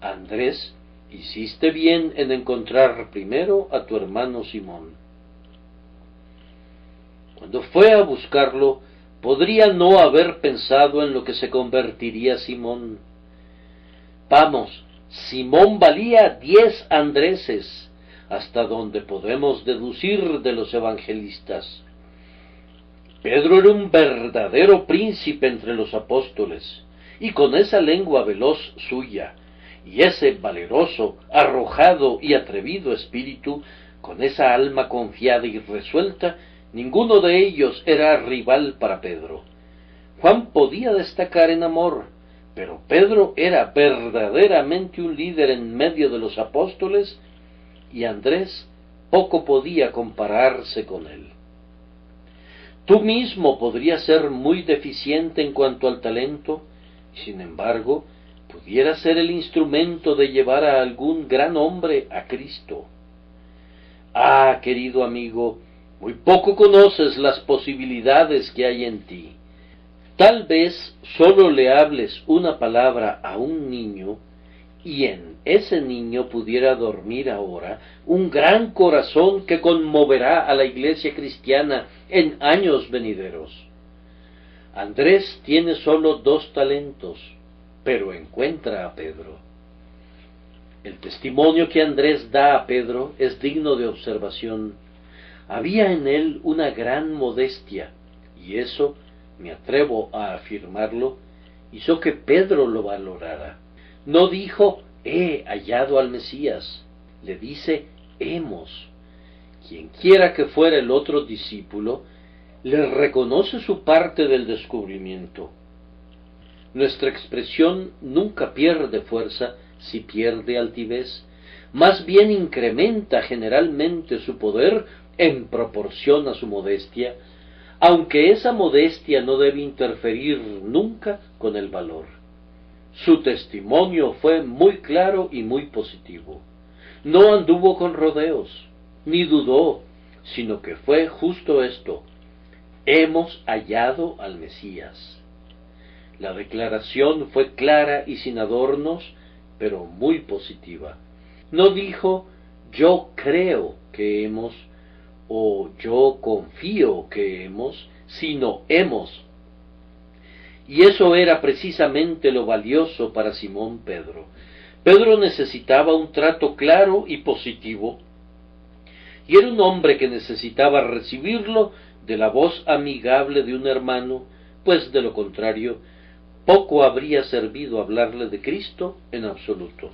Andrés, hiciste bien en encontrar primero a tu hermano Simón. Cuando fue a buscarlo, podría no haber pensado en lo que se convertiría Simón. Vamos, Simón valía 10 Andreses, hasta donde podemos deducir de los evangelistas. Pedro era un verdadero príncipe entre los apóstoles, y con esa lengua veloz suya, y ese valeroso, arrojado y atrevido espíritu, con esa alma confiada y resuelta, ninguno de ellos era rival para Pedro. Juan podía destacar en amor, pero Pedro era verdaderamente un líder en medio de los apóstoles, y Andrés poco podía compararse con él. Tú mismo podrías ser muy deficiente en cuanto al talento, y sin embargo, pudiera ser el instrumento de llevar a algún gran hombre a Cristo. Ah, querido amigo, muy poco conoces las posibilidades que hay en ti. Tal vez solo le hables una palabra a un niño, y en ese niño pudiera dormir ahora un gran corazón que conmoverá a la iglesia cristiana en años venideros. Andrés tiene solo 2 talentos, pero encuentra a Pedro. El testimonio que Andrés da a Pedro es digno de observación. Había en él una gran modestia, y eso, me atrevo a afirmarlo, hizo que Pedro lo valorara. No dijo, he hallado al Mesías, le dice, hemos. Quienquiera que fuera el otro discípulo, le reconoce su parte del descubrimiento. Nuestra expresión nunca pierde fuerza si pierde altivez, más bien incrementa generalmente su poder en proporción a su modestia, aunque esa modestia no debe interferir nunca con el valor. Su testimonio fue muy claro y muy positivo. No anduvo con rodeos, ni dudó, sino que fue justo esto: hemos hallado al Mesías. La declaración fue clara y sin adornos, pero muy positiva. No dijo, yo creo que hemos, o yo confío que hemos, sino hemos. Y eso era precisamente lo valioso para Simón Pedro. Pedro necesitaba un trato claro y positivo, y era un hombre que necesitaba recibirlo de la voz amigable de un hermano, pues de lo contrario, poco habría servido hablarle de Cristo en absoluto.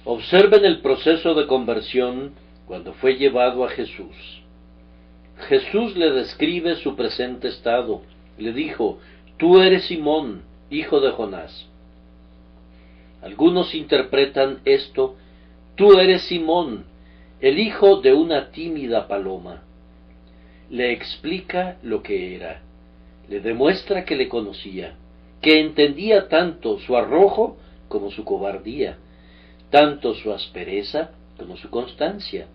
Observen el proceso de conversión cuando fue llevado a Jesús. Jesús le describe su presente estado. Le dijo, tú eres Simón, hijo de Jonás. Algunos interpretan esto, tú eres Simón, el hijo de una tímida paloma. Le explica lo que era, le demuestra que le conocía, que entendía tanto su arrojo como su cobardía, tanto su aspereza como su constancia,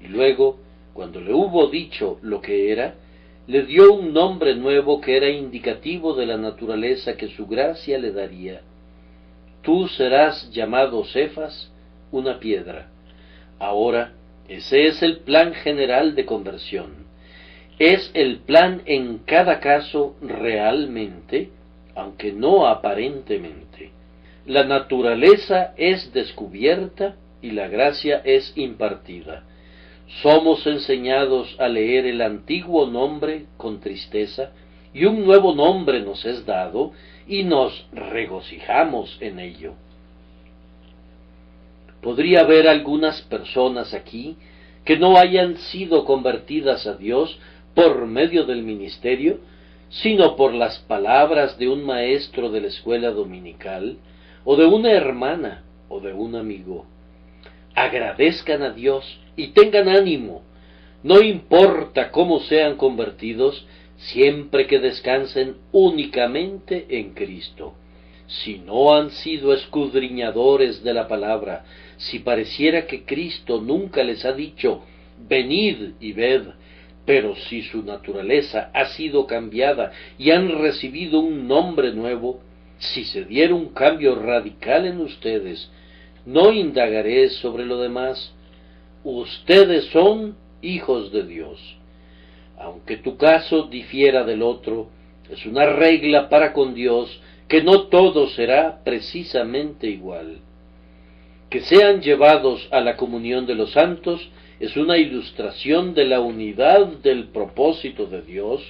y luego, cuando le hubo dicho lo que era, le dio un nombre nuevo que era indicativo de la naturaleza que su gracia le daría. Tú serás llamado Cefas, una piedra. Ahora, ese es el plan general de conversión. Es el plan en cada caso realmente, aunque no aparentemente. La naturaleza es descubierta y la gracia es impartida. Somos enseñados a leer el antiguo nombre con tristeza, y un nuevo nombre nos es dado, y nos regocijamos en ello. Podría haber algunas personas aquí que no hayan sido convertidas a Dios por medio del ministerio, sino por las palabras de un maestro de la escuela dominical, o de una hermana, o de un amigo. Agradezcan a Dios y tengan ánimo. No importa cómo sean convertidos, siempre que descansen únicamente en Cristo. Si no han sido escudriñadores de la palabra, si pareciera que Cristo nunca les ha dicho, venid y ved, pero si su naturaleza ha sido cambiada y han recibido un nombre nuevo, si se diera un cambio radical en ustedes, no indagaré sobre lo demás. Ustedes son hijos de Dios. Aunque tu caso difiera del otro, es una regla para con Dios que no todo será precisamente igual. Que sean llevados a la comunión de los santos es una ilustración de la unidad del propósito de Dios.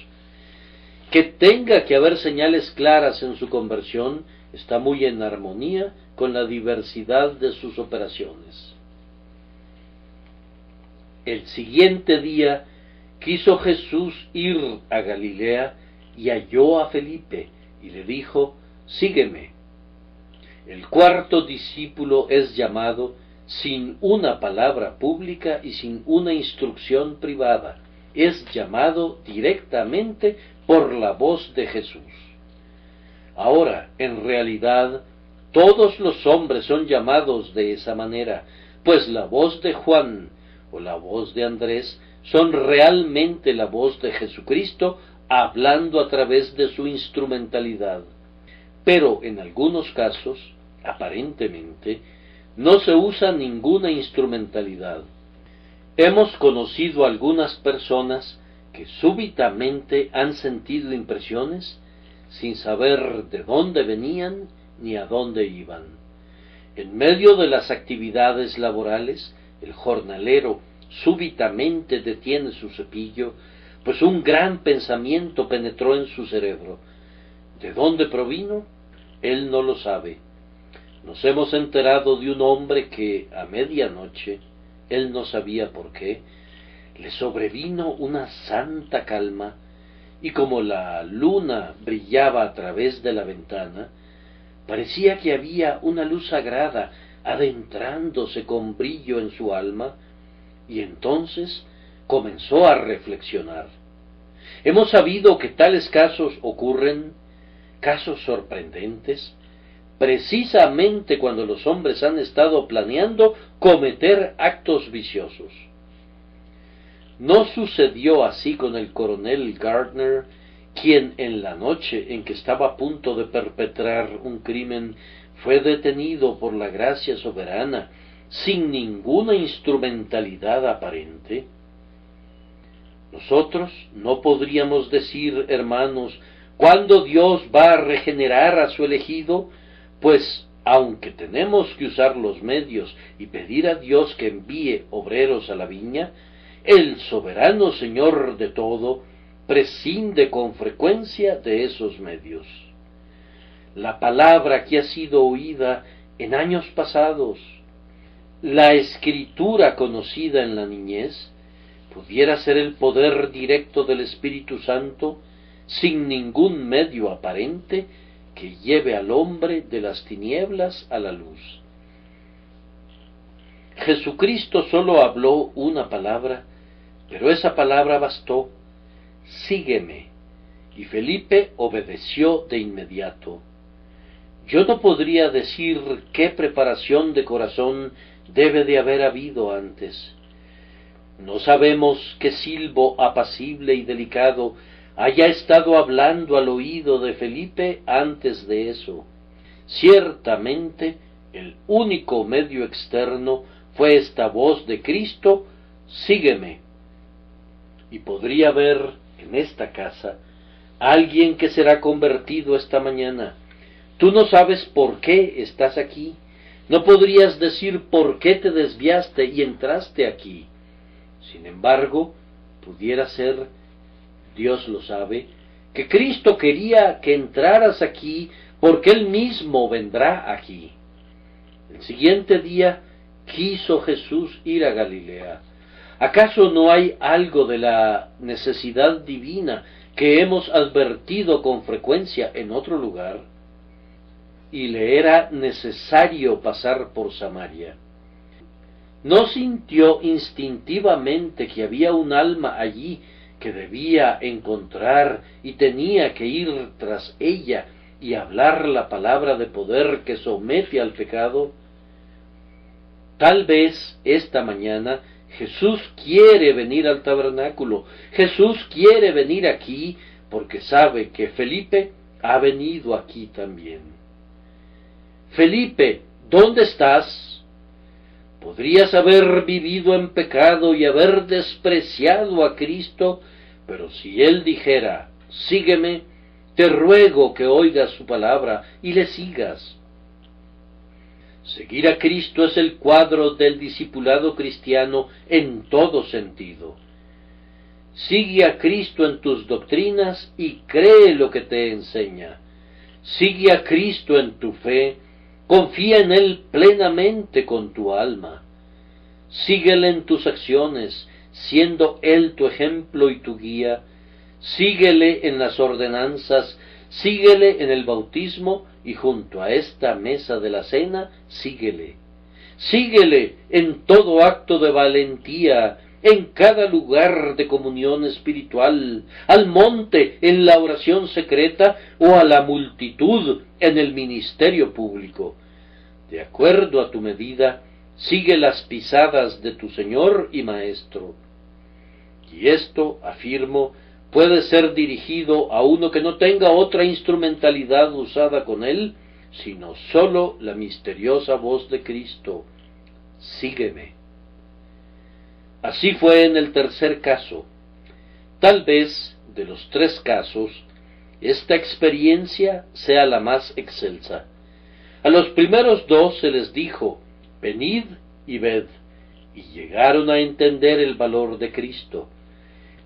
Que tenga que haber señales claras en su conversión está muy en armonía con la diversidad de sus operaciones. El siguiente día quiso Jesús ir a Galilea y halló a Felipe y le dijo, sígueme. El cuarto discípulo es llamado sin una palabra pública y sin una instrucción privada. Es llamado directamente por la voz de Jesús. Ahora, en realidad, Todos los hombres son llamados de esa manera, pues la voz de Juan o la voz de Andrés son realmente la voz de Jesucristo hablando a través de su instrumentalidad. Pero en algunos casos, aparentemente, no se usa ninguna instrumentalidad. Hemos conocido algunas personas que súbitamente han sentido impresiones sin saber de dónde venían ni a dónde iban. En medio de las actividades laborales, el jornalero súbitamente detiene su cepillo, pues un gran pensamiento penetró en su cerebro. ¿De dónde provino? Él no lo sabe. Nos hemos enterado de un hombre que a medianoche, él no sabía por qué, le sobrevino una santa calma, y como la luna brillaba a través de la ventana, parecía que había una luz sagrada adentrándose con brillo en su alma, y entonces comenzó a reflexionar. Hemos sabido que tales casos ocurren, casos sorprendentes, precisamente cuando los hombres han estado planeando cometer actos viciosos. ¿No sucedió así con el coronel Gardner, quien en la noche en que estaba a punto de perpetrar un crimen fue detenido por la gracia soberana sin ninguna instrumentalidad aparente? Nosotros no podríamos decir, hermanos, ¿cuándo Dios va a regenerar a su elegido? Pues, aunque tenemos que usar los medios y pedir a Dios que envíe obreros a la viña, el soberano Señor de todo prescinde con frecuencia de esos medios. La palabra que ha sido oída en años pasados, la escritura conocida en la niñez, pudiera ser el poder directo del Espíritu Santo sin ningún medio aparente que lleve al hombre de las tinieblas a la luz. Jesucristo solo habló una palabra, pero esa palabra bastó: sígueme. Y Felipe obedeció de inmediato. Yo no podría decir qué preparación de corazón debe de haber habido antes. No sabemos qué silbo apacible y delicado haya estado hablando al oído de Felipe antes de eso. Ciertamente, el único medio externo fue esta voz de Cristo: sígueme. Y podría haber en esta casa alguien que será convertido esta mañana. Tú no sabes por qué estás aquí. No podrías decir por qué te desviaste y entraste aquí. Sin embargo, pudiera ser, Dios lo sabe, que Cristo quería que entraras aquí porque Él mismo vendrá aquí. El siguiente día quiso Jesús ir a Galilea. ¿Acaso no hay algo de la necesidad divina que hemos advertido con frecuencia en otro lugar? Y le era necesario pasar por Samaria. ¿No sintió instintivamente que había un alma allí que debía encontrar y tenía que ir tras ella y hablar la palabra de poder que somete al pecado? Tal vez esta mañana Jesús quiere venir al tabernáculo. Jesús quiere venir aquí porque sabe que Felipe ha venido aquí también. Felipe, ¿dónde estás? Podrías haber vivido en pecado y haber despreciado a Cristo, pero si Él dijera, sígueme, te ruego que oigas su palabra y le sigas. Seguir a Cristo es el cuadro del discipulado cristiano en todo sentido. Sigue a Cristo en tus doctrinas y cree lo que te enseña. Sigue a Cristo en tu fe, confía en Él plenamente con tu alma. Síguele en tus acciones, siendo Él tu ejemplo y tu guía. Síguele en las ordenanzas, síguele en el bautismo y junto a esta mesa de la cena, síguele. Síguele en todo acto de valentía en cada lugar de comunión espiritual, al monte en la oración secreta o a la multitud en el ministerio público. De acuerdo a tu medida, sigue las pisadas de tu Señor y Maestro. Y esto, afirmo, puede ser dirigido a uno que no tenga otra instrumentalidad usada con él, sino sólo la misteriosa voz de Cristo: sígueme. Así fue en el tercer caso. Tal vez, de los tres casos, esta experiencia sea la más excelsa. A los primeros dos se les dijo: venid y ved, y llegaron a entender el valor de Cristo.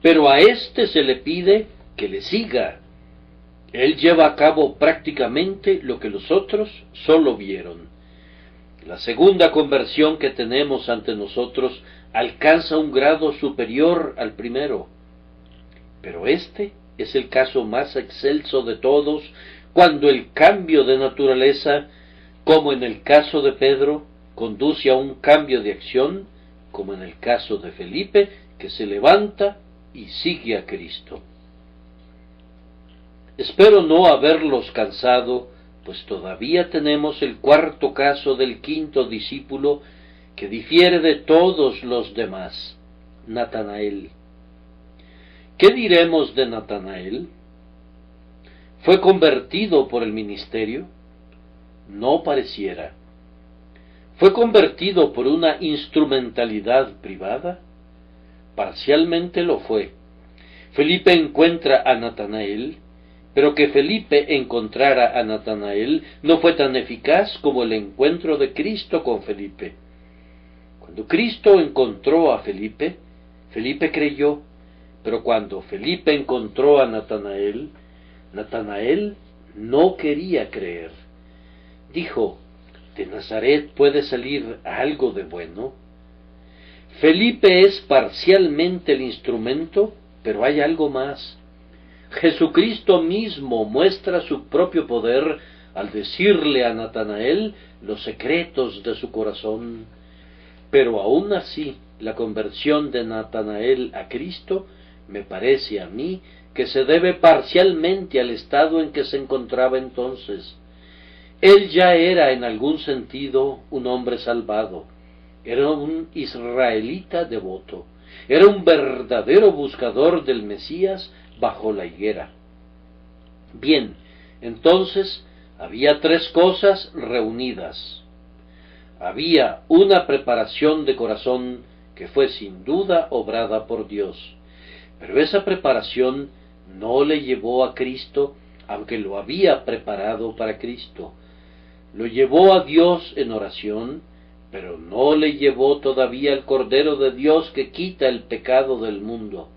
Pero a éste se le pide que le siga. Él lleva a cabo prácticamente lo que los otros solo vieron. La segunda conversión que tenemos ante nosotros alcanza un grado superior al primero. Pero este es el caso más excelso de todos, cuando el cambio de naturaleza, como en el caso de Pedro, conduce a un cambio de acción, como en el caso de Felipe, que se levanta y sigue a Cristo. Espero no haberlos cansado, pues todavía tenemos el cuarto caso del quinto discípulo, que difiere de todos los demás: Natanael. ¿Qué diremos de Natanael? ¿Fue convertido por el ministerio? No pareciera. ¿Fue convertido por una instrumentalidad privada? Parcialmente lo fue. Felipe encuentra a Natanael, pero que Felipe encontrara a Natanael no fue tan eficaz como el encuentro de Cristo con Felipe. Cuando Cristo encontró a Felipe, Felipe creyó, pero cuando Felipe encontró a Natanael, Natanael no quería creer. Dijo: ¿de Nazaret puede salir algo de bueno? Felipe es parcialmente el instrumento, pero hay algo más. Jesucristo mismo muestra su propio poder al decirle a Natanael los secretos de su corazón. Pero aún así, la conversión de Natanael a Cristo me parece a mí que se debe parcialmente al estado en que se encontraba entonces. Él ya era en algún sentido un hombre salvado, era un israelita devoto, era un verdadero buscador del Mesías bajo la higuera. Bien, entonces había tres cosas reunidas. Había una preparación de corazón que fue sin duda obrada por Dios, pero esa preparación no le llevó a Cristo, aunque lo había preparado para Cristo. Lo llevó a Dios en oración, pero no le llevó todavía al Cordero de Dios que quita el pecado del mundo.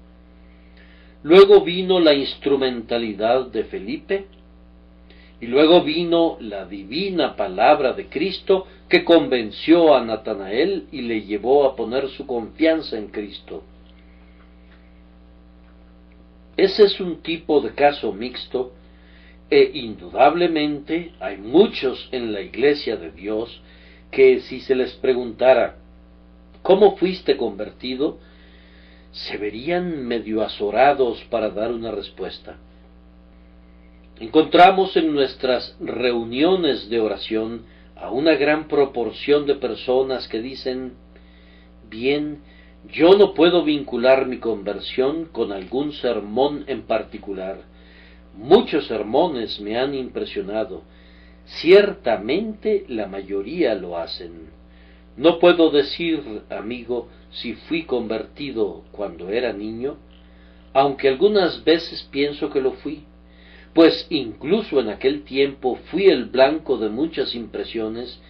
Luego vino la instrumentalidad de Felipe, y luego vino la divina palabra de Cristo que convenció a Natanael y le llevó a poner su confianza en Cristo. Ese es un tipo de caso mixto, e indudablemente hay muchos en la Iglesia de Dios que, si se les preguntara ¿cómo fuiste convertido?, se verían medio azorados para dar una respuesta. Encontramos en nuestras reuniones de oración a una gran proporción de personas que dicen: bien, yo no puedo vincular mi conversión con algún sermón en particular. Muchos sermones me han impresionado. Ciertamente la mayoría lo hacen. No puedo decir, amigo, si fui convertido cuando era niño, aunque algunas veces pienso que lo fui, pues incluso en aquel tiempo fui el blanco de muchas impresiones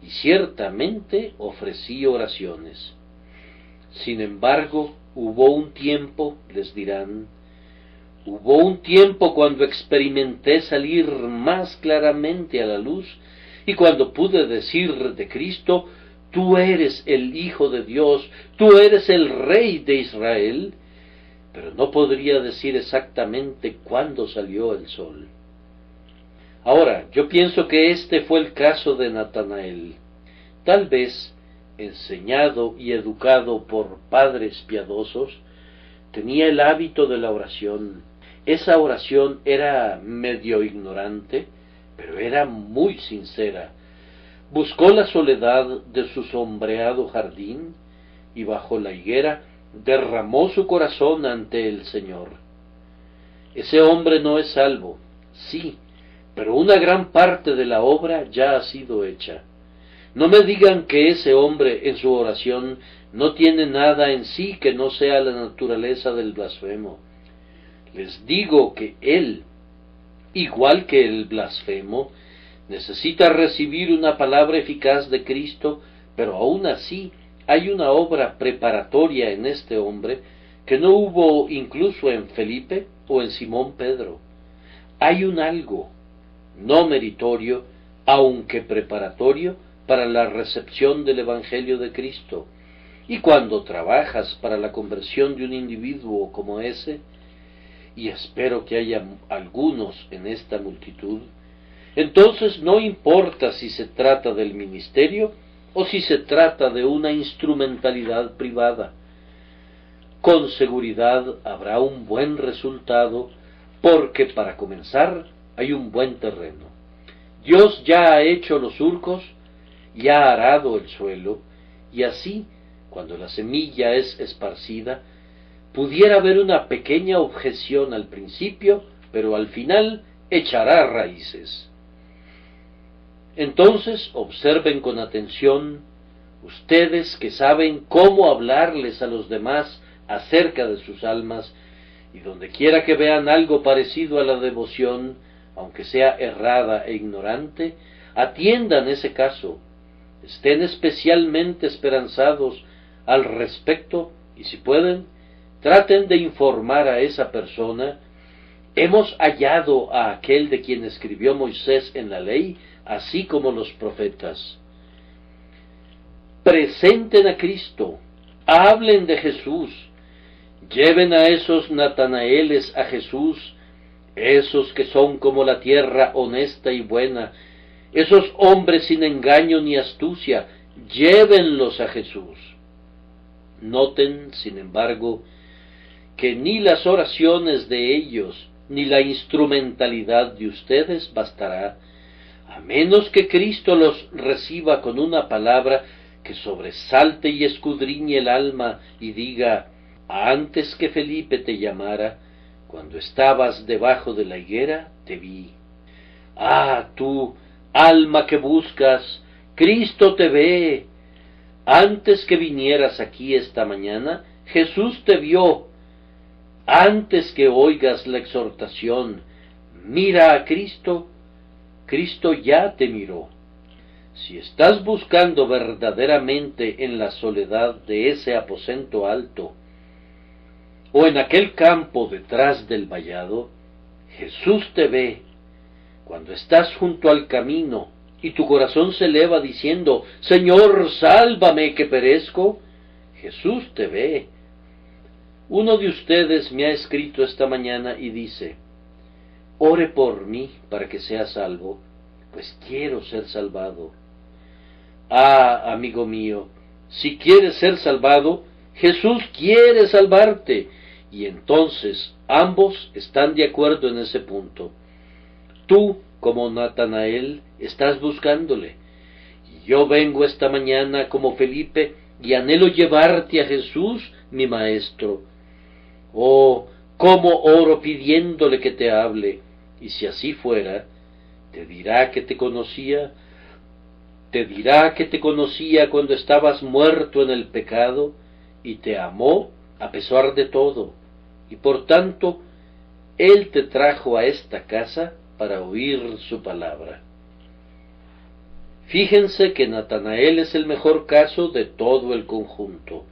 y ciertamente ofrecí oraciones. Sin embargo, hubo un tiempo, les dirán, hubo un tiempo cuando experimenté salir más claramente a la luz y cuando pude decir de Cristo: tú eres el Hijo de Dios, tú eres el Rey de Israel, pero no podría decir exactamente cuándo salió el sol. Ahora, yo pienso que este fue el caso de Natanael. Tal vez enseñado y educado por padres piadosos, tenía el hábito de la oración. Esa oración era medio ignorante, pero era muy sincera. Buscó la soledad de su sombreado jardín y bajo la higuera derramó su corazón ante el Señor. Ese hombre no es salvo, sí, pero una gran parte de la obra ya ha sido hecha. No me digan que ese hombre en su oración no tiene nada en sí que no sea la naturaleza del blasfemo. Les digo que él, igual que el blasfemo, necesita recibir una palabra eficaz de Cristo, pero aún así hay una obra preparatoria en este hombre que no hubo incluso en Felipe o en Simón Pedro. Hay un algo, no meritorio, aunque preparatorio, para la recepción del Evangelio de Cristo. Y cuando trabajas para la conversión de un individuo como ese, y espero que haya algunos en esta multitud, entonces no importa si se trata del ministerio o si se trata de una instrumentalidad privada. Con seguridad habrá un buen resultado, porque para comenzar hay un buen terreno. Dios ya ha hecho los surcos, ya ha arado el suelo, y así, cuando la semilla es esparcida, pudiera haber una pequeña objeción al principio, pero al final echará raíces. Entonces observen con atención, ustedes que saben cómo hablarles a los demás acerca de sus almas, y donde quiera que vean algo parecido a la devoción, aunque sea errada e ignorante, atiendan ese caso, estén especialmente esperanzados al respecto, y si pueden, traten de informar a esa persona: hemos hallado a aquel de quien escribió Moisés en la ley, así como los profetas. Presenten a Cristo, hablen de Jesús, lleven a esos Natanaeles a Jesús, esos que son como la tierra honesta y buena, esos hombres sin engaño ni astucia, llévenlos a Jesús. Noten, sin embargo, que ni las oraciones de ellos, ni la instrumentalidad de ustedes bastará, a menos que Cristo los reciba con una palabra que sobresalte y escudriñe el alma y diga: antes que Felipe te llamara, cuando estabas debajo de la higuera, te vi. Ah, tú, alma que buscas, Cristo te ve. Antes que vinieras aquí esta mañana, Jesús te vio. Antes que oigas la exhortación, mira a Cristo, Cristo ya te miró. Si estás buscando verdaderamente en la soledad de ese aposento alto, o en aquel campo detrás del vallado, Jesús te ve. Cuando estás junto al camino y tu corazón se eleva diciendo: Señor, sálvame que perezco, Jesús te ve. Uno de ustedes me ha escrito esta mañana y dice: ore por mí para que sea salvo, pues quiero ser salvado. Ah, amigo mío, si quieres ser salvado, Jesús quiere salvarte, y entonces ambos están de acuerdo en ese punto. Tú, como Natanael, estás buscándole, y yo vengo esta mañana como Felipe y anhelo llevarte a Jesús, mi Maestro. Oh, cómo oro pidiéndole que te hable, y si así fuera, te dirá que te conocía cuando estabas muerto en el pecado, y te amó a pesar de todo, y por tanto, Él te trajo a esta casa para oír su palabra. Fíjense que Natanael es el mejor caso de todo el conjunto.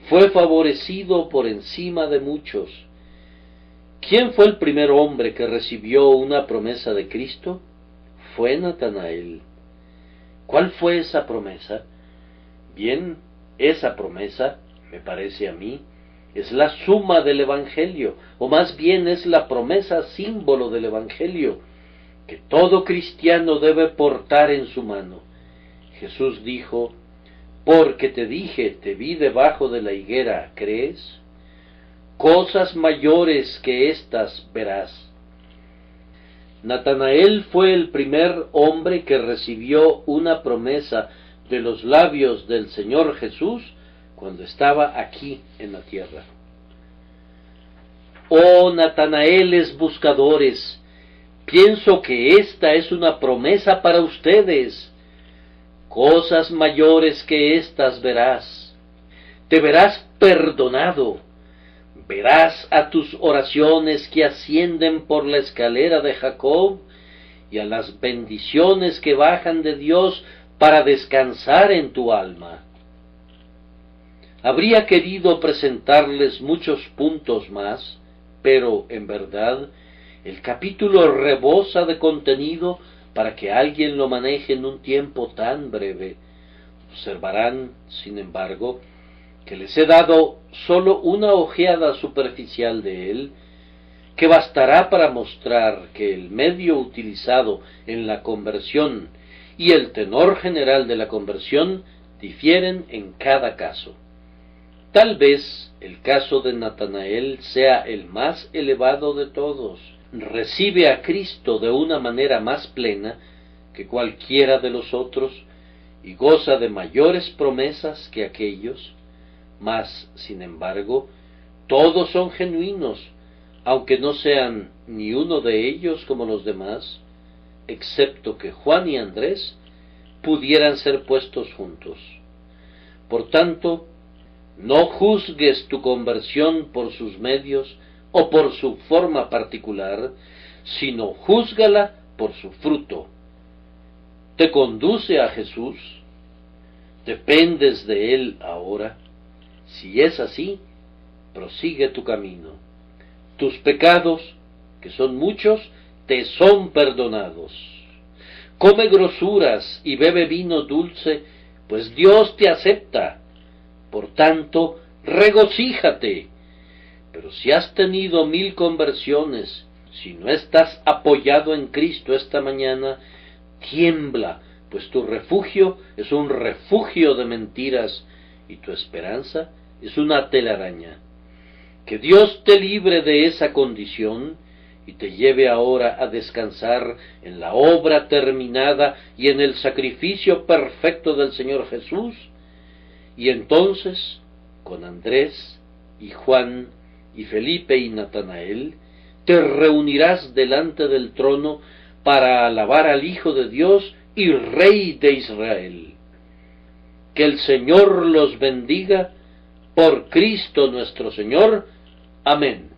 Fue favorecido por encima de muchos. ¿Quién fue el primer hombre que recibió una promesa de Cristo? Fue Natanael. ¿Cuál fue esa promesa? Bien, esa promesa, me parece a mí, es la suma del Evangelio, o más bien es la promesa símbolo del Evangelio, que todo cristiano debe portar en su mano. Jesús dijo: Porque te dije, te vi debajo de la higuera, ¿crees? Cosas mayores que estas verás. Natanael fue el primer hombre que recibió una promesa de los labios del Señor Jesús cuando estaba aquí en la tierra. Oh Natanaeles buscadores, pienso que esta es una promesa para ustedes. Cosas mayores que estas verás. Te verás perdonado. Verás a tus oraciones que ascienden por la escalera de Jacob y a las bendiciones que bajan de Dios para descansar en tu alma. Habría querido presentarles muchos puntos más, pero en verdad el capítulo rebosa de contenido para que alguien lo maneje en un tiempo tan breve. Observarán, sin embargo, que les he dado sólo una ojeada superficial de él, que bastará para mostrar que el medio utilizado en la conversión y el tenor general de la conversión difieren en cada caso. Tal vez el caso de Natanael sea el más elevado de todos. Recibe a Cristo de una manera más plena que cualquiera de los otros y goza de mayores promesas que aquellos, mas, sin embargo, todos son genuinos, aunque no sean ni uno de ellos como los demás, excepto que Juan y Andrés pudieran ser puestos juntos. Por tanto, no juzgues tu conversión por sus medios o por su forma particular, sino júzgala por su fruto. ¿Te conduce a Jesús? ¿Dependes de Él ahora? Si es así, prosigue tu camino. Tus pecados, que son muchos, te son perdonados. Come grosuras y bebe vino dulce, pues Dios te acepta. Por tanto, regocíjate. Pero si has tenido 1000 conversiones, si no estás apoyado en Cristo esta mañana, tiembla, pues tu refugio es un refugio de mentiras y tu esperanza es una telaraña. Que Dios te libre de esa condición y te lleve ahora a descansar en la obra terminada y en el sacrificio perfecto del Señor Jesús, y entonces, con Andrés y Juan y Felipe y Natanael, te reunirás delante del trono para alabar al Hijo de Dios y Rey de Israel. Que el Señor los bendiga por Cristo nuestro Señor. Amén.